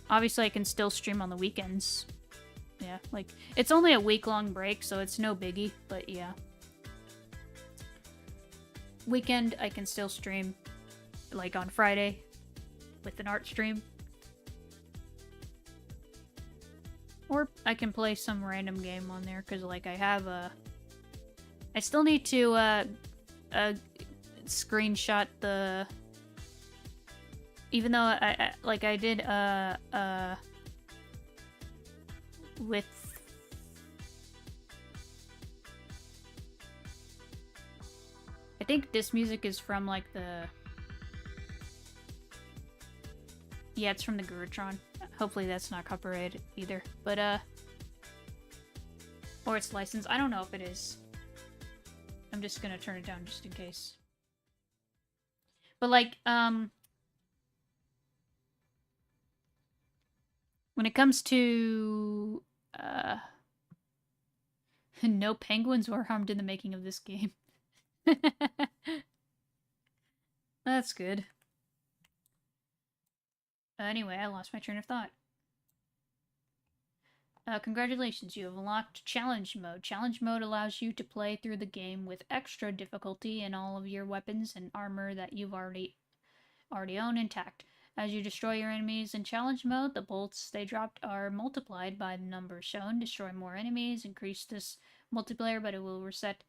Obviously, I can still stream on the weekends. Yeah, like, it's only a week-long break, so it's no biggie, but yeah. Weekend, I can still stream, like, on Friday with an art stream. Or I can play some random game on there, because, like, I have a... I still need to, screenshot the... Even though I did, with... I think this music is from, like, the... Yeah, it's from the Gurutron. Hopefully that's not copyrighted either. But, or it's licensed. I don't know if it is. I'm just gonna turn it down just in case. But, like, when it comes to, no penguins were harmed in the making of this game. That's good. Anyway, I lost my train of thought. Congratulations, you have unlocked Challenge Mode. Challenge Mode allows you to play through the game with extra difficulty and all of your weapons and armor that you've already own intact. As you destroy your enemies in Challenge Mode, the bolts they dropped are multiplied by the number shown. Destroy more enemies, increase this multiplier, but it will reset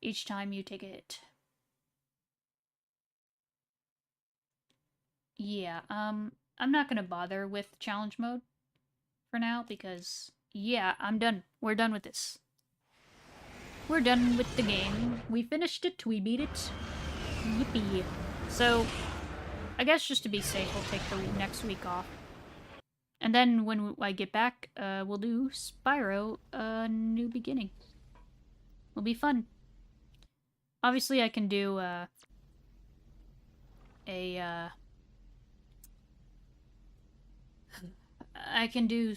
each time you take a hit. Yeah, I'm not gonna bother with Challenge Mode for now because, yeah, I'm done. We're done with this. We're done with the game. We finished it. We beat it. Yippee. So, I guess just to be safe, we'll take the next week off. And then when I get back, we'll do Spyro, New Beginning. It'll be fun. Obviously, I can do, I can do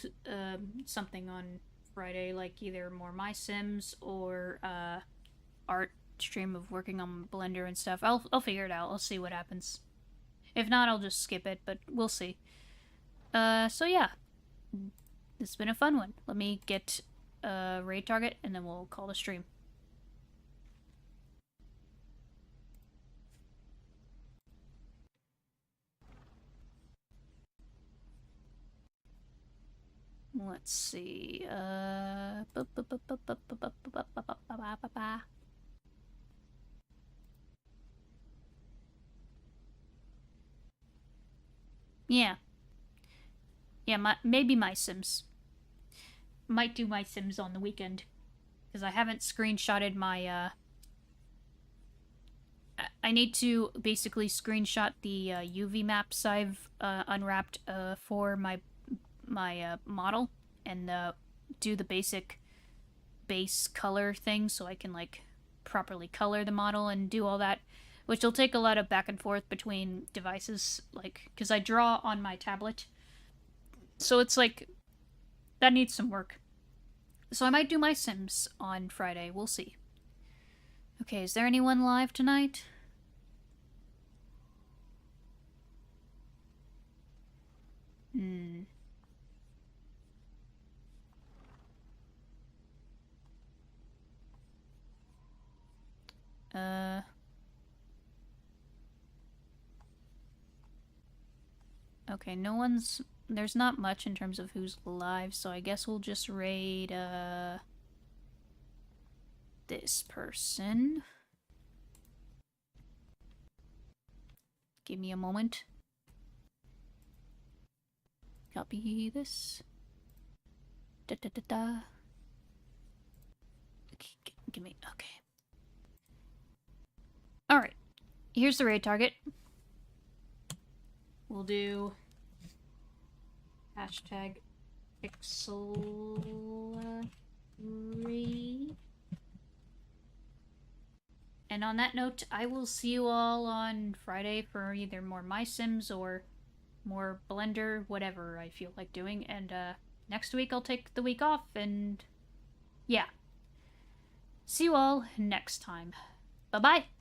something on Friday, like either more My Sims or art stream of working on Blender and stuff. I'll figure it out. I'll see what happens. If not, I'll just skip it, but we'll see. So yeah, this has been a fun one. Let me get a raid target, and then we'll call the stream. Let's see, yeah. Yeah, maybe My Sims. Might do My Sims on the weekend. Because I haven't screenshotted my, I need to basically screenshot the UV maps I've unwrapped for my model and do the basic base color thing so I can, like, properly color the model and do all that, which will take a lot of back and forth between devices, like, because I draw on my tablet, so it's like that needs some work. So I might do My Sims on Friday. We'll see. Okay, is there anyone live tonight? Okay, no one's... There's not much in terms of who's live, so I guess we'll just raid, this person. Give me a moment. Copy this. Da-da-da-da. Okay, give me... Okay. Alright. Here's the raid target. We'll do... hashtag Pixelry. And on that note, I will see you all on Friday for either more My Sims or more Blender, whatever I feel like doing. And next week I'll take the week off, and yeah. See you all next time. Bye-bye!